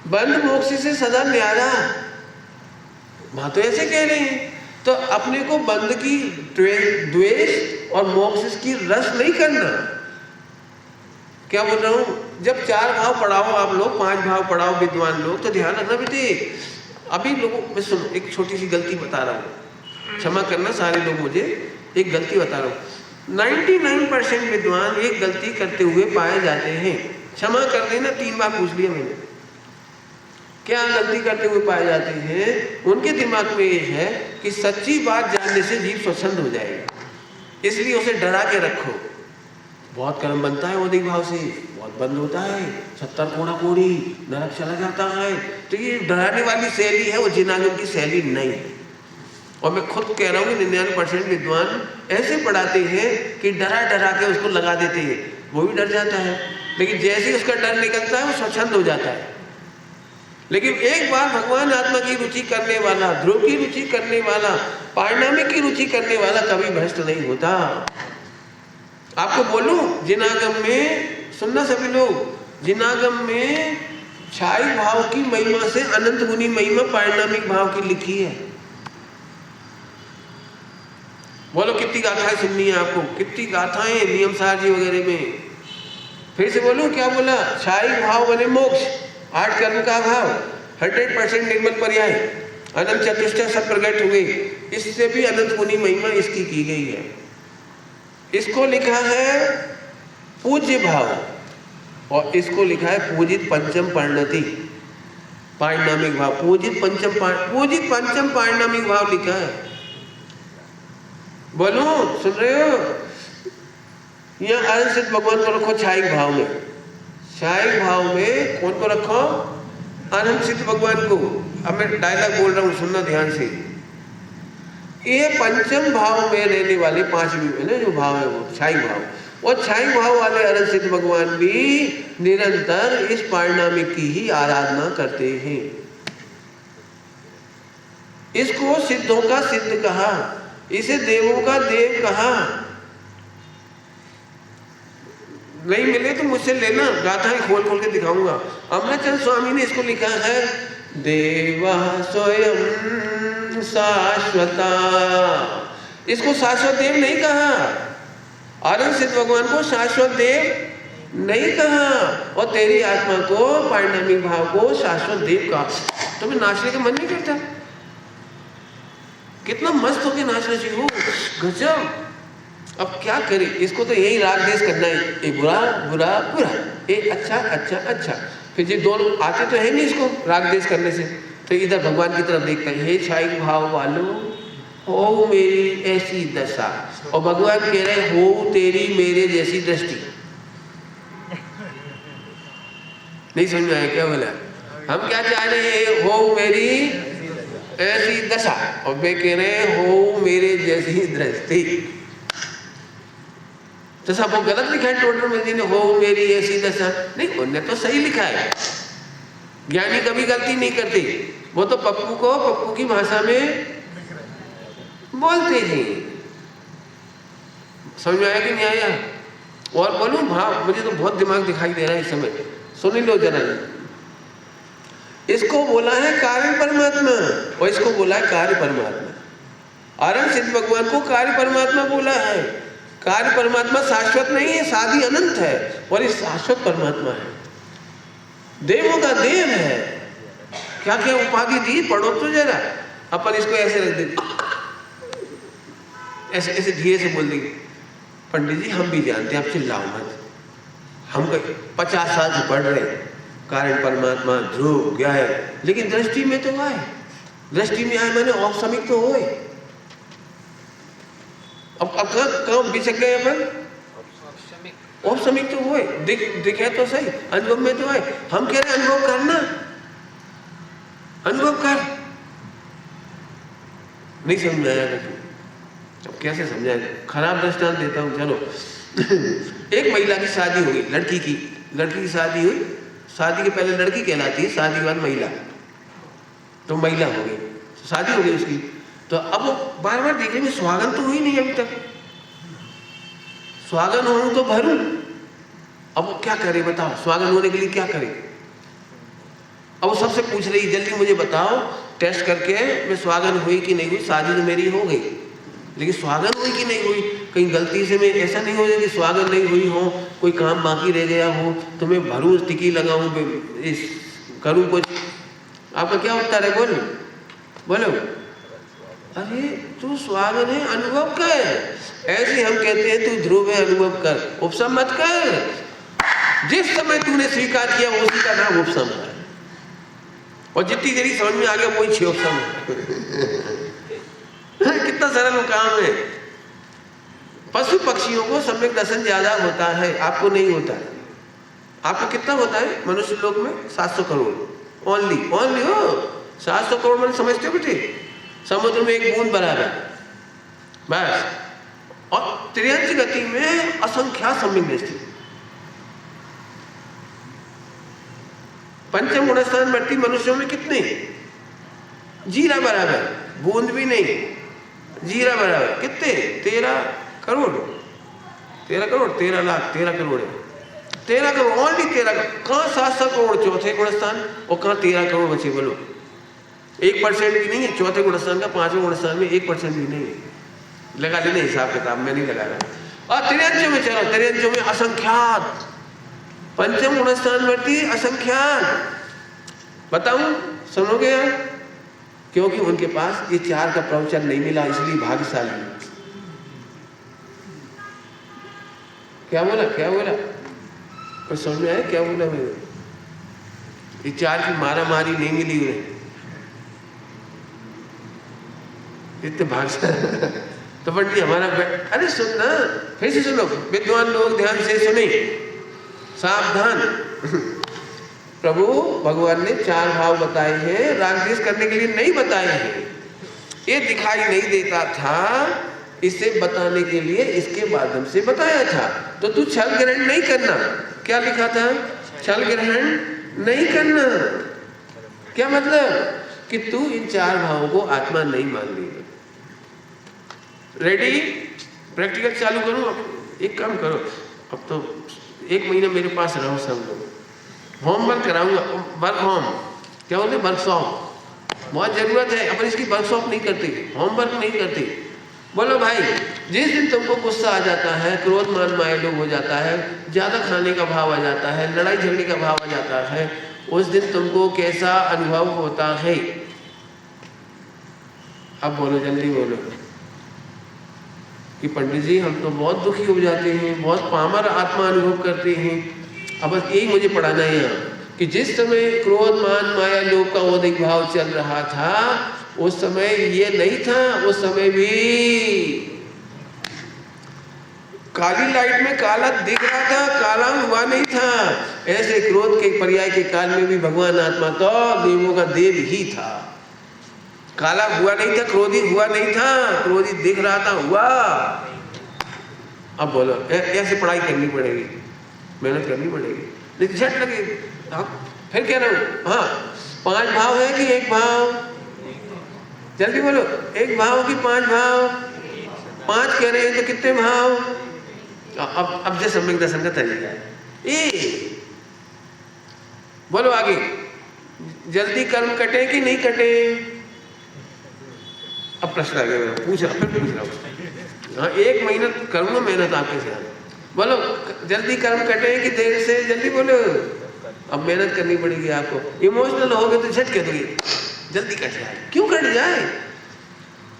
बंध मोक्ष से सदा न्यारा, वहां तो ऐसे कह रहे हैं। तो अपने को बंध की द्वेष और मोक्ष की रस नहीं करना। क्या बोल रहा हूं, जब 4 भाव पढ़ाओ आप लोग, 5 भाव पढ़ाओ विद्वान लोग, तो ध्यान रखना बेटे। अभी लोगों में सुनो, एक छोटी सी गलती बता रहा हूं, क्षमा करना सारे लोग, मुझे एक गलती बता रहा हूं। 99% विद्वान एक गलती करते हुए पाए जाते हैं। क्षमा कर देना, 3 बार पूछ लिया मैंने। क्या गलती करते हुए पाए जाते हैं? उनके दिमाग में ये है कि सच्ची बात जानने से जीव स्वच्छंद हो जाएगा, इसलिए उसे डरा के रखो। बहुत कर्म बनता है औदिक भाव से, बहुत बंद होता है, 70 कोड़ा कोड़ी, नरक चला जाता है। तो ये डराने वाली शैली है, वो जिनागम की शैली नहीं है। और मैं खुद कह रहा हूँ कि 99% विद्वान ऐसे पढ़ाते हैं कि डरा डरा के उसको लगा देते हैं, वो भी डर जाता है। लेकिन जैसे ही उसका डर निकलता है वो स्वच्छंद हो जाता है। लेकिन एक बार भगवान आत्मा की रुचि करने वाला, ध्रुव की रुचि करने वाला, पारिणामिक की रुचि करने वाला कभी भ्रष्ट नहीं होता। आपको बोलूं, जिनागम में सुनना सभी लोग, जिनागम में छाई भाव की महिमा से अनंत गुनी महिमा पारिणामिक भाव की लिखी है। बोलो कितनी गाथाएं सुननी है आपको, कितनी गाथाएं नियम सार जी वगैरह में। फिर से बोलूं, क्या बोला, छाई भाव बने मोक्ष, 8 कर्म का भाव, 100% निर्मल पर्याय, अनंत चतुष्टय सब प्रकट हुए। इससे भी अनंत गुनी महिमा इसकी की गई है। इसको लिखा है पूज्य भाव और इसको लिखा है पूजित पंचम परिणति, पारिणामिक भाव। पूजित पंचम पारिणामिक भाव लिखा है। बोलो सुन रहे हो? यहाँ अनंत भगवान को रखो छाई भाव में। छाई भाव में कौन को रखो? अनंत सिद्ध भगवान को। अब मैं डायलॉग बोल रहा हूँ, सुनना ध्यान से। ये पंचम भाव में रहने वाले 5वीं में जो भाव है वो छाई भाव, और छाई भाव वाले अनंत सिद्ध भगवान भी निरंतर इस पारिणामिक की ही आराधना करते हैं। इसको सिद्धों का सिद्ध कहा, इसे देवों का देव कहा। नहीं मिले तो मुझसे लेना, गाथाएं खोल खोल के दिखाऊंगा। अमृतचंद स्वामी ने इसको लिखा है, देवा स्वयं शाश्वता। इसको शाश्वत देव नहीं कहा, अनंत सिद्ध भगवान को शाश्वत देव नहीं कहा, और तेरी आत्मा को, पारिणामिक भाव को शाश्वत देव कहा। तुम्हें नाचने का मन नहीं करता? कितना मस्त होके नाचना चाहिए हो, गजब। अब क्या करें, इसको तो यही राग देश करना है, एक बुरा बुरा बुरा, एक अच्छा अच्छा अच्छा। फिर ये दोनों आते तो है नहीं इसको राग देश करने से, तो इधर भगवान की तरफ देखते हैं, हे छाई भाव वालों हो मेरी ऐसी दशा, और भगवान कह रहे हो तेरी मेरे जैसी दृष्टि। नहीं समझ में आया क्या बोला? हम क्या चाह रहे हैं? हो मेरी ऐसी दशा, और वे कह रहे हो मेरे जैसी दृष्टि। तो सब वो गलत लिखा है टोटल में, हो मेरी ऐसी दशा नहीं, उन्होंने तो सही लिखा है। ज्ञानी कभी गलती नहीं करते, वो तो पप्पू को पप्पू की भाषा में बोलते हैं। समझ में आया कि नहीं आया? और बोलूं भाव, मुझे तो बहुत दिमाग दिखाई दे रहा है इस समय, सुन लो जरा। इसको बोला है कार्य परमात्मा और इसको बोला है कार्य परमात्मा। आरंभ सिद्ध भगवान को कार्य परमात्मा बोला है। कार्य परमात्मा शाश्वत नहीं है, साधी अनंत है, और ये शाश्वत परमात्मा है, देवों का देव है। क्या क्या उपाधि दी, पढ़ो तो जरा। अपन इसको ऐसे रख देंगे, ऐसे ऐसे धीरे से बोल देंगे, पंडित जी हम भी जानते हैं, आप चिल्लाओ मत, हम 50 साल से पढ़ रहे हैं कारण परमात्मा ध्रुव ज्ञाय, लेकिन दृष्टि में तो आए, दृष्टि में आए मैंने औपसमिक तो होए। अब कहाँ बिछक गए अपन? औपसमिक तो होए, दिखे तो सही, अनुभव में तो आए। हम कह रहे अनुभव करना, अनुभव कर। नहीं समझ में आया? अब कैसे समझाए? खराब दृष्टांत देता हूँ, चलो। एक महिला की शादी हो गई, लड़की की शादी हुई। शादी के पहले लड़की कहलाती है, शादी के बाद महिला, तो महिला हो गई, शादी हो गई उसकी। तो अब वो बार बार देख रही है स्वागन तो हुई नहीं अभी तक, स्वागन हो तो भरूं। अब वो क्या करे बताओ, स्वागन होने के लिए क्या करे? अब वो सबसे पूछ रही जल्दी मुझे बताओ टेस्ट करके मैं स्वागन हुई कि नहीं हुई। शादी तो मेरी हो गई, लेकिन स्वागन हुई कि नहीं हुई, कहीं गलती से मैं ऐसा नहीं हो जाए कि स्वागन नहीं हुई हो, कोई काम बाकी रह गया हो तो मैं भरूं, टिकी लगाऊं, करूं कुछ। आपका क्या उत्तर है? बोलो बोलो। अरे तू स्वागन है, अनुभव कर। ऐसे हम कहते हैं तू ध्रुव है, अनुभव कर, उपसम मत कर। जिस समय तूने स्वीकार किया उसी का नाम उपसम है, और जितनी देरी समझ में आ गया वही छे उपसम है। कितना सरल काम है। पशु पक्षियों को सम्यक दर्शन ज्यादा होता है, आपको नहीं होता है। आपको कितना होता है मनुष्य लोक में? 700 करोड़ ओनली हो। 700 करोड़ मैंने समझते हो बेटे? समुद्र में एक बूंद बराबर बस, और 83 गति में असंख्यात सम्यक दृष्टि। पंचम गुणस्थान बढ़ती मनुष्यों में कितने? जीरा बराबर, बूंद भी नहीं, जीरा बराबर। कितने? 13 करोड़, 13 करोड़, 13 लाख, 13 करोड़ है, 13 करोड़ ओनली 13 करोड़। कहाँ 700 करोड़ चौथे गुणस्थान, और कहाँ 13 करोड़ बचे? बोलो। 1% भी नहीं है चौथे गुणस्थान का, 5वें गुणस्थान में 1% भी नहीं है। लगा लेने हिसाब किताब, मैं नहीं लगा रहा। और 53 में चलो, 53 में असंख्यात, पंचम गुणस्थान बढ़ती असंख्यात। बताऊं, सुनोगे यार? क्योंकि उनके पास ये 4 का प्रवचन नहीं मिला, इसलिए भाग्यशाली। क्या बोला? कुछ समझ में आया क्या बोला मैंने? ये 4 की मारा मारी नहीं मिली उन्हें, इतने भाग्यशाली। तो पंडित हमारा अरे सुनना, फिर से सुनो, विद्वान लोग ध्यान से सुने, सावधान। प्रभु भगवान ने 4 भाव बताए हैं, राग द्वेष करने के लिए नहीं बताए हैं। ये दिखाई नहीं देता था, इसे बताने के लिए इसके माध्यम से बताया था। तो तू छल ग्रहण नहीं करना। क्या लिखा था? छल ग्रहण नहीं करना। क्या मतलब? कि तू इन 4 भावों को आत्मा नहीं मान लेगा। रेडी? प्रैक्टिकल चालू करूं? एक काम करो, अब तो 1 महीना मेरे पास रहो सब लोग, होमवर्क कराऊंगा। वर्क होम क्या बोलते? वर्कशॉप बहुत जरूरत है। अपन इसकी वर्कशॉप नहीं करते, होमवर्क नहीं करते। बोलो भाई, जिस दिन तुमको गुस्सा आ जाता है, क्रोध मान माया लोभ हो जाता है, ज्यादा खाने का भाव आ जाता है, लड़ाई झगड़े का भाव आ जाता है, उस दिन तुमको कैसा अनुभव होता है? अब बोलो, जल्दी बोलो। कि पंडित जी हम तो बहुत दुखी हो जाते हैं, बहुत पामर आत्मा अनुभव करते हैं। अब बस यही मुझे पढ़ाना है यहाँ, कि जिस समय क्रोध मान माया लोभ का औदिक भाव चल रहा था, उस समय ये नहीं था। उस समय भी काली लाइट में काला दिख रहा था, काला हुआ नहीं था। ऐसे क्रोध के पर्याय के काल में भी भगवान आत्मा तो देवों का देव ही था। काला हुआ नहीं था, क्रोधी हुआ नहीं था, क्रोधी दिख रहा था, हुआ। अब बोलो ऐसे पढ़ाई करनी पड़ेगी, मेहनत करनी पड़ेगी, नहीं झट लगे। फिर कह रहा हूँ, हाँ 5 भाव है कि 1 भाव? जल्दी बोलो, 1 भाव कि 5 भाव? 5 कह रहे हैं तो कितने भाव? अब जैसे सम्यक दर्शन का तरीका है। बोलो आगे, जल्दी कर्म कटे कि नहीं कटे? अब प्रश्न आ गया मेरा, पूछ रहा हूँ। हाँ 1 महीना करूँगा मेहनत आपके साथ। बोलो जल्दी कर्म कटे कि देर से? जल्दी बोलो। अब मेहनत करनी पड़ेगी आपको। इमोशनल हो गए तो झट कह दोगे जल्दी कट जाए। क्यों कट जाए?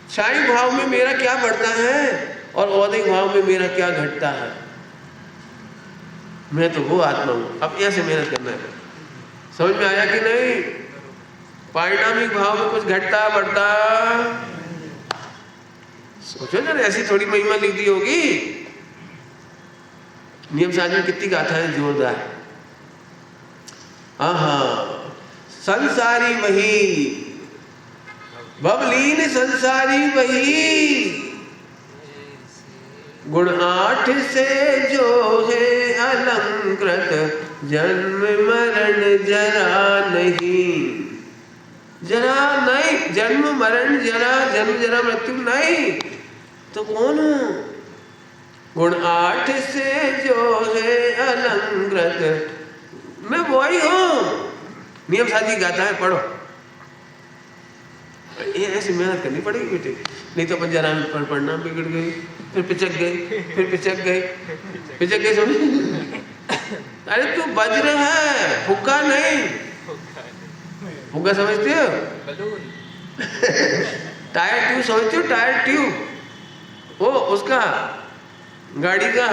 क्षाई भाव में मेरा क्या बढ़ता है और औदिक भाव में मेरा क्या घटता है? मैं तो वो आत्मा हूँ। अब ऐसे मेहनत करना है। समझ में आया कि नहीं? पारिणामिक भाव में कुछ घटता बढ़ता? सोचो ना, ऐसी थोड़ी महिमा लिख दी होगी। नियम साधन में कितनी गाथा है जोरदार। हाँ संसारी वही, बबलीन संसारी वही, गुण 8 से जो है अलंकृत, जन्म मरण जरा नहीं। जरा नहीं, जन्म मरण जरा, जन्म जरा मृत्यु नहीं तो कौन? गुण 8 से जो है अलंकृत, मैं वही हूँ। नियम साधी गाता है, पढ़ो। ये ऐसी मेहनत करनी पड़ेगी बेटे, नहीं तो अपन जरा में पढ़ना बिगड़ गई, फिर पिचक गई समझ। अरे तू वज्र है, फुक्का नहीं। फुक्का समझते हो? टायर ट्यूब समझते हो? टायर ट्यूब वो उसका गाड़ी का,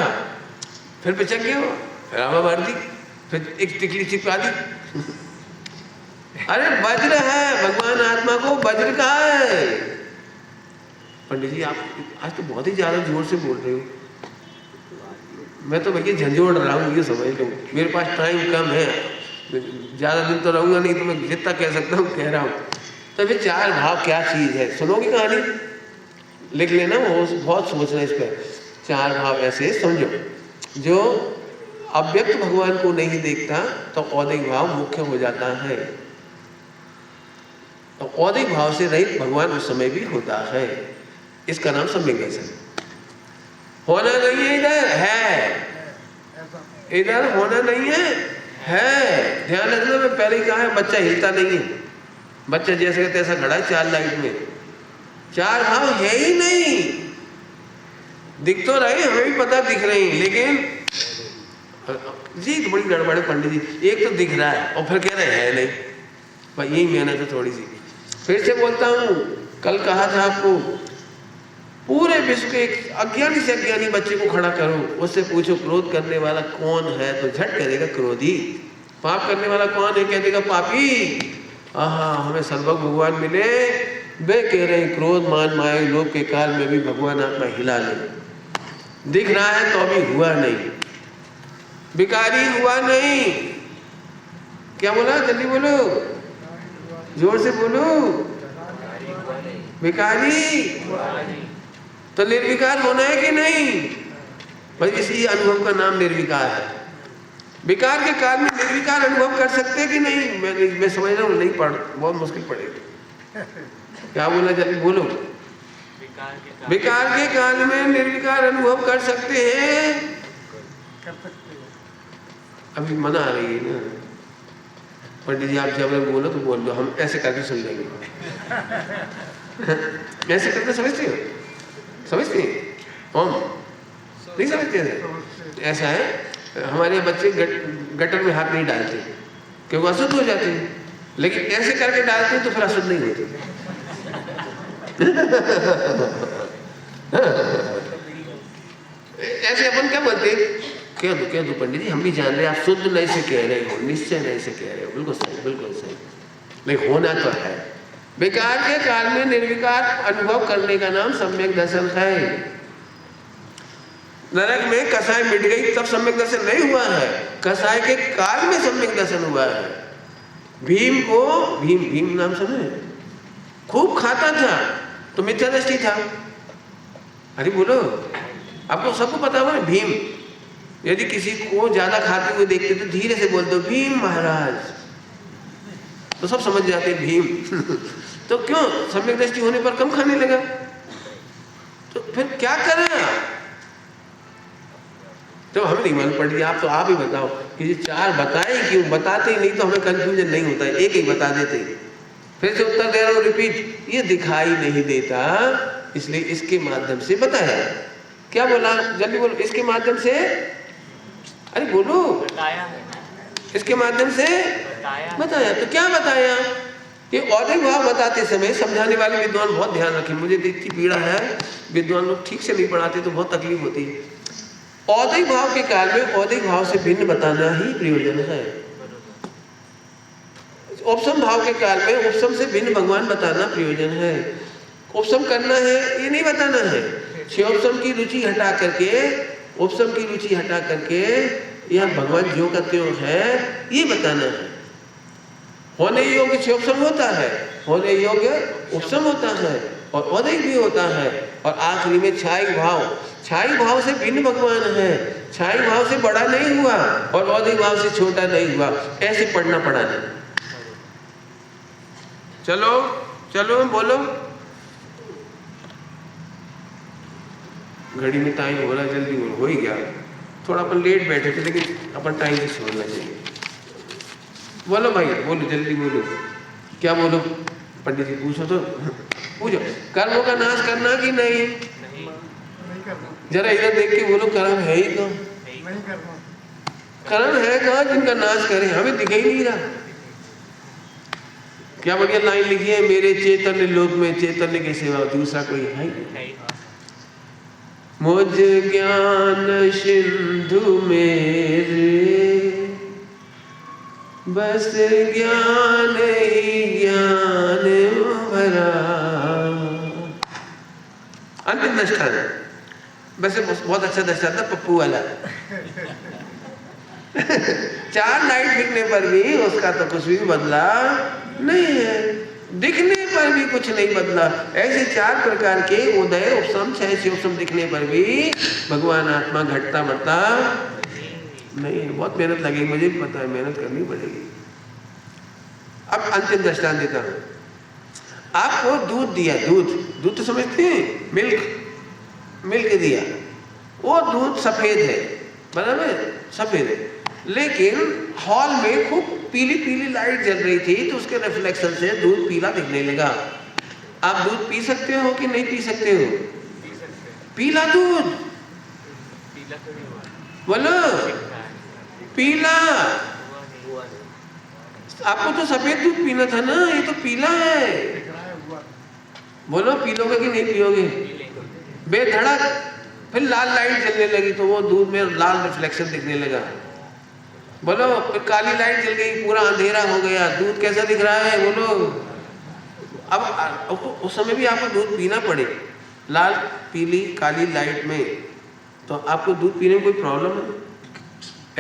फिर पिचक गया वो, फिर हवा भर दी, फिर एक टिकली चिपका दी। अरे वज्र है, भगवान आत्मा को वज्र कहा है। पंडित जी आप आज तो बहुत ही ज्यादा जोर से बोल रहे हो। मैं तो भैया झंझोड़ रहा हूँ, ये समझ लो। मेरे पास टाइम कम है, ज्यादा दिन तो रहूंगा नहीं, तो मैं जितना कह सकता हूँ कह रहा हूँ। तो फिर 4 भाव क्या चीज है? सुनोगी कहानी, लिख लेना, वो बहुत सोचना इस पर। 4 भाव ऐसे समझो, जो अव्यक्त भगवान को नहीं देखता तो औदिक भाव मुख्य हो जाता है। तो औदिक भाव से रहित भगवान उस समय भी होता है। इसका नाम सम्यक दर्शन। होना नहीं है, इधर है, इधर होना नहीं है। ध्यान रखना, मैं पहले ही कहा है, बच्चा हिलता नहीं है। बच्चा जैसे तैसा खड़ा है 4 लाइट में। 4 भाव है ही नहीं। दिख तो रहे, हमें भी पता दिख रहे हैं, लेकिन जी तो बड़ी गड़बड़ है पंडित जी। एक तो दिख रहा है और फिर कह रहे हैं नहीं। भाई यही मेहनत है थोड़ी सी। फिर से बोलता हूँ, कल कहा था आपको, पूरे विश्व के एक अज्ञानी से अज्ञानी बच्चे को खड़ा करो, उससे पूछो क्रोध करने वाला कौन है, तो झट करेगा क्रोधी। पाप करने वाला कौन है, कह देगा पापी। आहा, हमें सर्वज्ञ भगवान मिले, वे कह रहे हैं क्रोध मान माया लोभ के काल में भी भगवान आत्मा हिला नहीं। दिख रहा है तो अभी हुआ नहीं, विकारी हुआ नहीं। क्या बोला? जल्दी बोलो, जोर से बोलो। विकारी तो निर्विकार होना है कि नहीं? भाई इसी अनुभव का नाम निर्विकार है। विकार के काल में निर्विकार अनुभव कर सकते कि नहीं? मैं समझ रहा हूँ, नहीं पढ़, बहुत मुश्किल पड़ेगी। क्या बोला? जल्दी बोलो। विकार के काल में निर्विकार अनुभव कर सकते हैं? अभी मना आ रही है ना पंडित जी, आप जब बोलो तो बोल दो, हम ऐसे करके सुन लेंगे। ऐसे करके समझते हो? समझते हैं? ओम नहीं समझते हैं? ऐसा है, हमारे बच्चे गटर में हाथ नहीं डालते क्योंकि अशुद्ध हो जाते हैं, लेकिन ऐसे करके डालते हैं तो फिर अशुद्ध नहीं होते। ऐसे अपन क्या बोलते हैं? कह दो पंडित जी, हम भी जान रहे हैं आप शुद्ध नहीं से कह रहे हो, निश्चय नहीं से कह रहे हो, बिल्कुल सही, बिल्कुल सही, लेकिन होना तो है। विकार के काल में निर्विकार अनुभव करने का नाम सम्यक दर्शन है। नरक में कसाई मिट गई तब सम्यक दर्शन नहीं हुआ है, कसाई के काल में सम्यक दर्शन हुआ है। भीम को, भीम नाम सुने? खूब खाता था तो मिथ्या दृष्टि था। अरे बोलो, आपको सबको पता होगा ना, भीम, यदि किसी को ज्यादा खाते हुए देखते तो धीरे से बोलते भीम महाराज, तो सब समझ जाते भीम। तो क्यों? सम्यक दृष्टि होने पर कम खाने लगा। तो फिर क्या करें? तो हमें नहीं मालूम पड़ गया। आप ही बताओ कि ये चार बताए क्यों? बताते ही नहीं तो हमें कंफ्यूजन नहीं होता है, एक ही बता देते। फिर से उत्तर दे रहा हूँ, रिपीट, ये दिखाई नहीं देता इसलिए इसके माध्यम से बताया। क्या बोला? जल्दी बोलो। इसके माध्यम से, अरे बोलो, बताया। इसके माध्यम से बताया। तो क्या बताया? ये औधिक भाव बताते समय समझाने वाले विद्वान बहुत ध्यान रखें। मुझे इतनी पीड़ा है, विद्वान लोग ठीक से नहीं पढ़ाते तो बहुत तकलीफ होती है। औधिक भाव के काल में औधिक भाव से भिन्न बताना ही प्रयोजन है। उपसम भाव के काल में उपसम से भिन्न भगवान बताना प्रयोजन है। उपसम करना है, ये नहीं बताना है। क्षयोपसम की रुचि हटा करके, उपसम की रुचि हटा करके यह भगवान जो का त्यों है ये बताना है। होने योग्य क्षयोपसम होता है, होने योग्य उपसम होता है, और औधिक भी होता है। और आखिरी में छाई भाव, छाई भाव से भिन्न भगवान है। छाई भाव से बड़ा नहीं हुआ और औधिक भाव से छोटा नहीं हुआ, ऐसे पढ़ना पड़ा नहीं। चलो चलो बोलो, घड़ी में टाइम हो रहा है, जल्दी बोलो। हो ही गया, थोड़ा अपन लेट बैठे थे लेकिन अपन टाइम से छोड़ना चाहिए। बोलो भाई, बोलो जल्दी बोलो। क्या बोलो? पंडित जी पूछो तो पूछो। कर्मों का नाश करना कि नहीं? जरा इधर देख के बोलो, कर्म है ही तो नहीं करना। कर्म है कहाँ जिनका नाश करें? हमें दिख ही नहीं रहा। क्या बढ़िया लाइन लिखी है, मेरे चैतन्य लोक में चैतन्य के सिवा दूसरा कोई है? मुझ ज्ञान सिंधु मेरे बस ज्ञान ही ज्ञान भरा। अंतिम दृष्टांत, वैसे बहुत अच्छा दृष्टांत था पप्पू वाला। 4 लाइट दिखने पर भी उसका तो कुछ भी बदला नहीं है, दिखने पर भी कुछ नहीं बदला। ऐसे 4 प्रकार के उदय उपसम क्षय उपसम दिखने पर भी भगवान आत्मा घटता बढ़ता नहीं। बहुत मेहनत लगेगी, मुझे भी पता है, मेहनत करनी पड़ेगी। अब अंतिम दृष्टांत देता हूं। आपको दूध दिया, दूध तो समझते हैं, मिल्क दिया, वो दूध सफेद है, बराबर सफेद है, लेकिन हॉल में खूब पीली पीली लाइट जल रही थी तो उसके रिफ्लेक्शन से दूध पीला दिखने लगा। आप दूध पी सकते हो कि नहीं पी सकते हो? पीला दूध, बोलो पीला। आपको तो सफेद दूध पीना था ना, ये तो पीला है। बोलो पीलोगे कि नहीं पियोगे? बेधड़क फिर लाल लाइट जलने लगी तो वो दूध में लाल रिफ्लेक्शन दिखने लगा। बोलो फिर काली लाइट जल गई, पूरा अंधेरा हो गया, दूध कैसा दिख रहा है? बोलो। अब उस समय भी आपको दूध पीना पड़े लाल पीली काली लाइट में, तो आपको दूध पीने में कोई प्रॉब्लम है?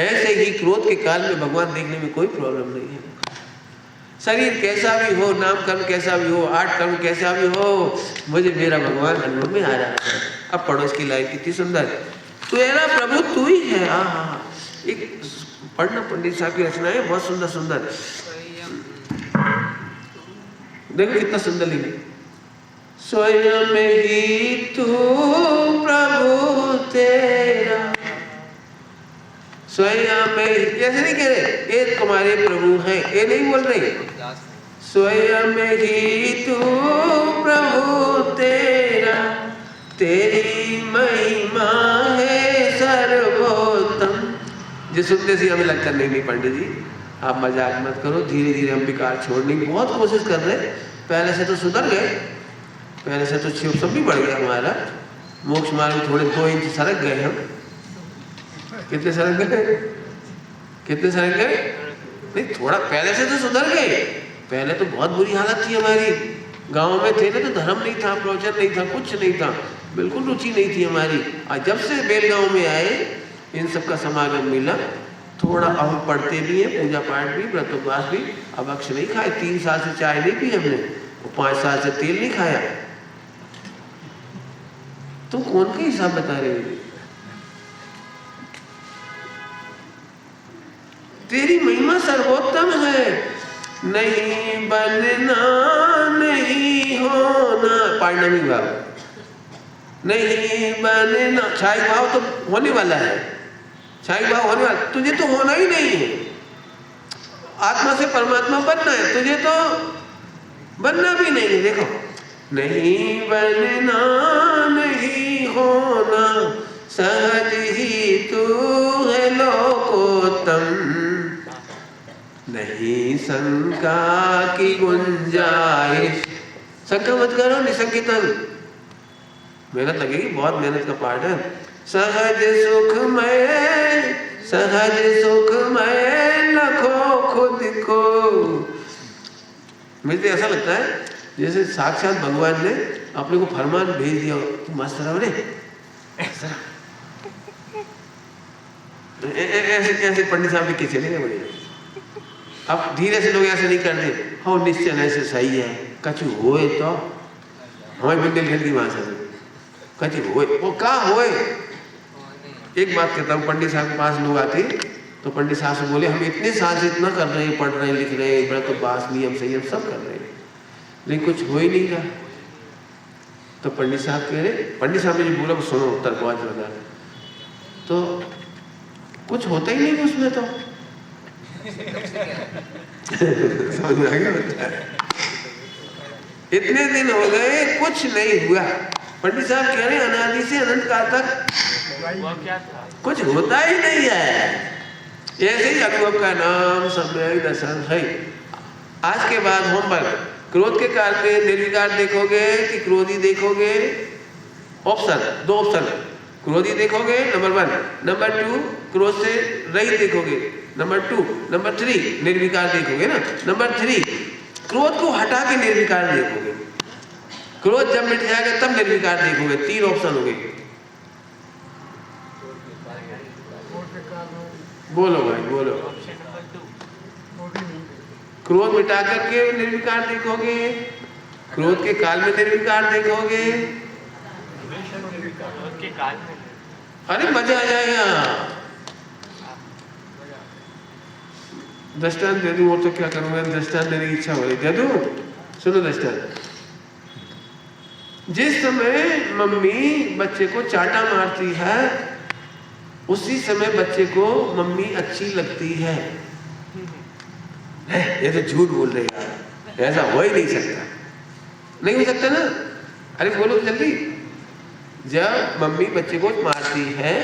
ऐसे ही क्रोध के काल में भगवान देखने में कोई प्रॉब्लम नहीं है। शरीर कैसा भी हो, नाम कर्म कैसा भी हो, 8 कर्म कैसा भी हो, मुझे मेरा भगवान अनुभव में आ रहा है। अब पड़ोस की लाइन कितनी सुंदर, तू है ना प्रभु, तू ही है। हाँ, एक पढ़ना पंडित साहब की रचना है, बहुत सुंदर सुंदर। देखो कितना सुंदर लिखी, स्वयं ही तू प्रभु तेरा, स्वयं में, ऐसे नहीं कह रहे ये तुम्हारे प्रभु हैं, ये नहीं बोल रहे। स्वयं ही तू प्रभु तेरा, तेरी महिमा है सर्वोत्तम। जो सुनते से हमें लगता नहीं पंडित जी आप मजाक मत करो, धीरे धीरे हम विकार छोड़ने की बहुत कोशिश कर रहे हैं। पहले से तो सुधर गए, पहले से तो शिव सब भी बढ़ गया हमारा, मोक्ष मार्ग में थोड़े 2 इंच सरक गए हम। कितने सरक गए? कितने सरक गए? नहीं, थोड़ा पहले से तो सुधर गए। पहले तो बहुत बुरी हालत थी हमारी, गांव में थे ना तो धर्म नहीं था, प्रवचन नहीं था, कुछ नहीं था, बिल्कुल रुचि नहीं थी हमारी। और जब से बेलगांव में आए इन सब का समागम मिला, थोड़ा अब पढ़ते भी हैं, पूजा पाठ भी, व्रत उपवास भी। अब अक्ष नहीं खाए, 3 साल से चाय नहीं पी हमने, वो 5 साल से तेल नहीं खाया। तुम कौन का हिसाब बता रहे हो? तेरी महिमा सर्वोत्तम है। नहीं बनना नहीं होना, पांडवी भाव, नहीं बनना, छाई भाव तो होने वाला है, छाई भाव होने वाला, तुझे तो होना ही नहीं है। आत्मा से परमात्मा बनना है, तुझे तो बनना भी नहीं है। देखो, नहीं बनना नहीं होना, सहज ही तू है लोकोत्तम, नहीं शंका की गुंजाइश। शंका मत करो, निसंकितन, मेहनत लगेगी, बहुत मेहनत का पार्ट है। सहज सुखमय, सहज सुखमय लखो खुद को। मुझे ऐसा लगता है जैसे साक्षात भगवान ने अपने को फरमान भेज दिया, तुम मस्त रहो रे, ऐसे ऐसे पंडित साहब लिख के चले गए बढ़िया। अब धीरे से लोग ऐसे नहीं करते, हो निश्चय ऐसे सही है, कछु होए तो हमारे बुंदेलखंड की भाषा में कछु होए, वो कहाँ होए। एक बात कहता हूँ, पंडित साहब के पास लोग आते तो पंडित साहब से बोले, हम इतने साल से इतना कर रहे हैं, पढ़ रहे हैं, लिख रहे हैं, व्रत उपवास नियम संयम सब कर रहे हैं, लेकिन कुछ हो ही नहीं रहा। तो पंडित साहब कह रहे, पंडित साहब ने जो बोला वो सुनो, उत्तर बहुत बता, तो कुछ होता ही नहीं उसमें तो समझ में आ गया? इतने दिन हो गए कुछ नहीं हुआ। पंडित साहब कह रहे हैं अनादि से अनंत काल तक कुछ होता ही नहीं है। ऐसे ही अनुभव का नाम सम्यक दर्शन है। आज के बाद होमवर्क, क्रोध के काल में निर्विकार देखोगे कि क्रोधी देखोगे? ऑप्शन, 2 ऑप्शन, क्रोधी देखोगे नंबर 1, नंबर 2 क्रोध से रहित देखोगे, नंबर 2, नंबर 3 निर्विकार देखोगे ना, नंबर 3 क्रोध को हटा के निर्विकार देखोगे। क्रोध जब मिट जाएगा तब निर्विकार देखोगे। 3 ऑप्शन हो गए। बोलो भाई बोलो। क्रोध मिटा करके निर्विकार देखोगे, क्रोध के काल में निर्विकार देखोगे, अरे मजा आ जाएगा। दृष्टांत दे दूं और तो क्या करूंगा, दृष्टांत देने की इच्छा हो रही, दे दूं? सुनो दृष्टांत। जिस समय मम्मी बच्चे को चाटा मारती है उसी समय बच्चे को मम्मी अच्छी लगती है। ये तो झूठ बोल रहे यार, ऐसा हो ही नहीं सकता, नहीं हो सकता ना। अरे बोलो जल्दी। जब मम्मी बच्चे को मारती है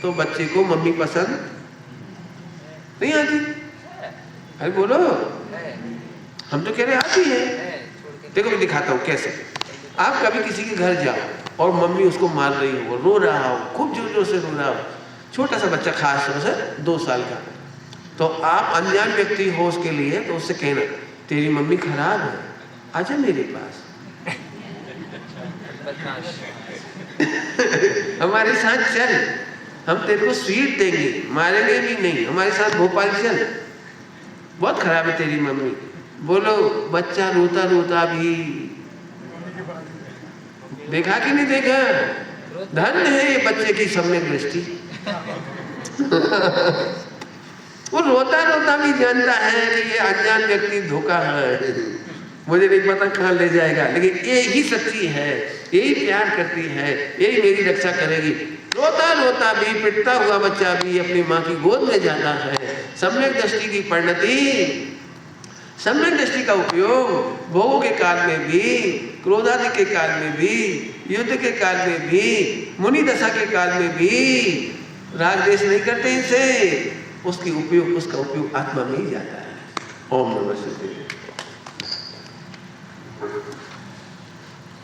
तो बच्चे को मम्मी पसंद नहीं आती। अरे बोलो, हम तो कह रहे आती है। देखो मैं दिखाता हूँ कैसे। आप कभी किसी के घर जाओ और मम्मी उसको मार रही हो, रो रहा हो, खूब जोर जोर से रो रहा हो, छोटा सा बच्चा खास तौर से 2 साल का, तो आप अनजान व्यक्ति हो उसके लिए तो उससे कहना, तेरी मम्मी खराब है, आजा मेरे पास हमारे साथ चल, हम तेरे को स्वीट देंगे, मारेंगे भी नहीं, हमारे साथ भोपाल चल, बहुत खराब है तेरी मम्मी। बोलो, बच्चा रोता रोता भी, देखा कि नहीं देखा? धन है बच्चे की सम्यक दृष्टि वो रोता रोता भी जानता है कि ये अनजान व्यक्ति धोखा है, मुझे नहीं पता कहाँ ले जाएगा, लेकिन ये ही सच्ची है, यही प्यार करती है, यही मेरी रक्षा करेगी। रोता रोता भी, पिटता हुआ बच्चा भी अपनी माँ की गोद में जाता है। सम्यक दृष्टि की परिणति, सम्यक दृष्टि का उपयोग भोगों के काल में भी, क्रोधादि के काल में भी, युद्ध के काल में भी, मुनि दशा के काल में भी राग द्वेष नहीं करते इनसे, उसका उपयोग आत्मा में ही जाता है। ओम नमः शिवाय।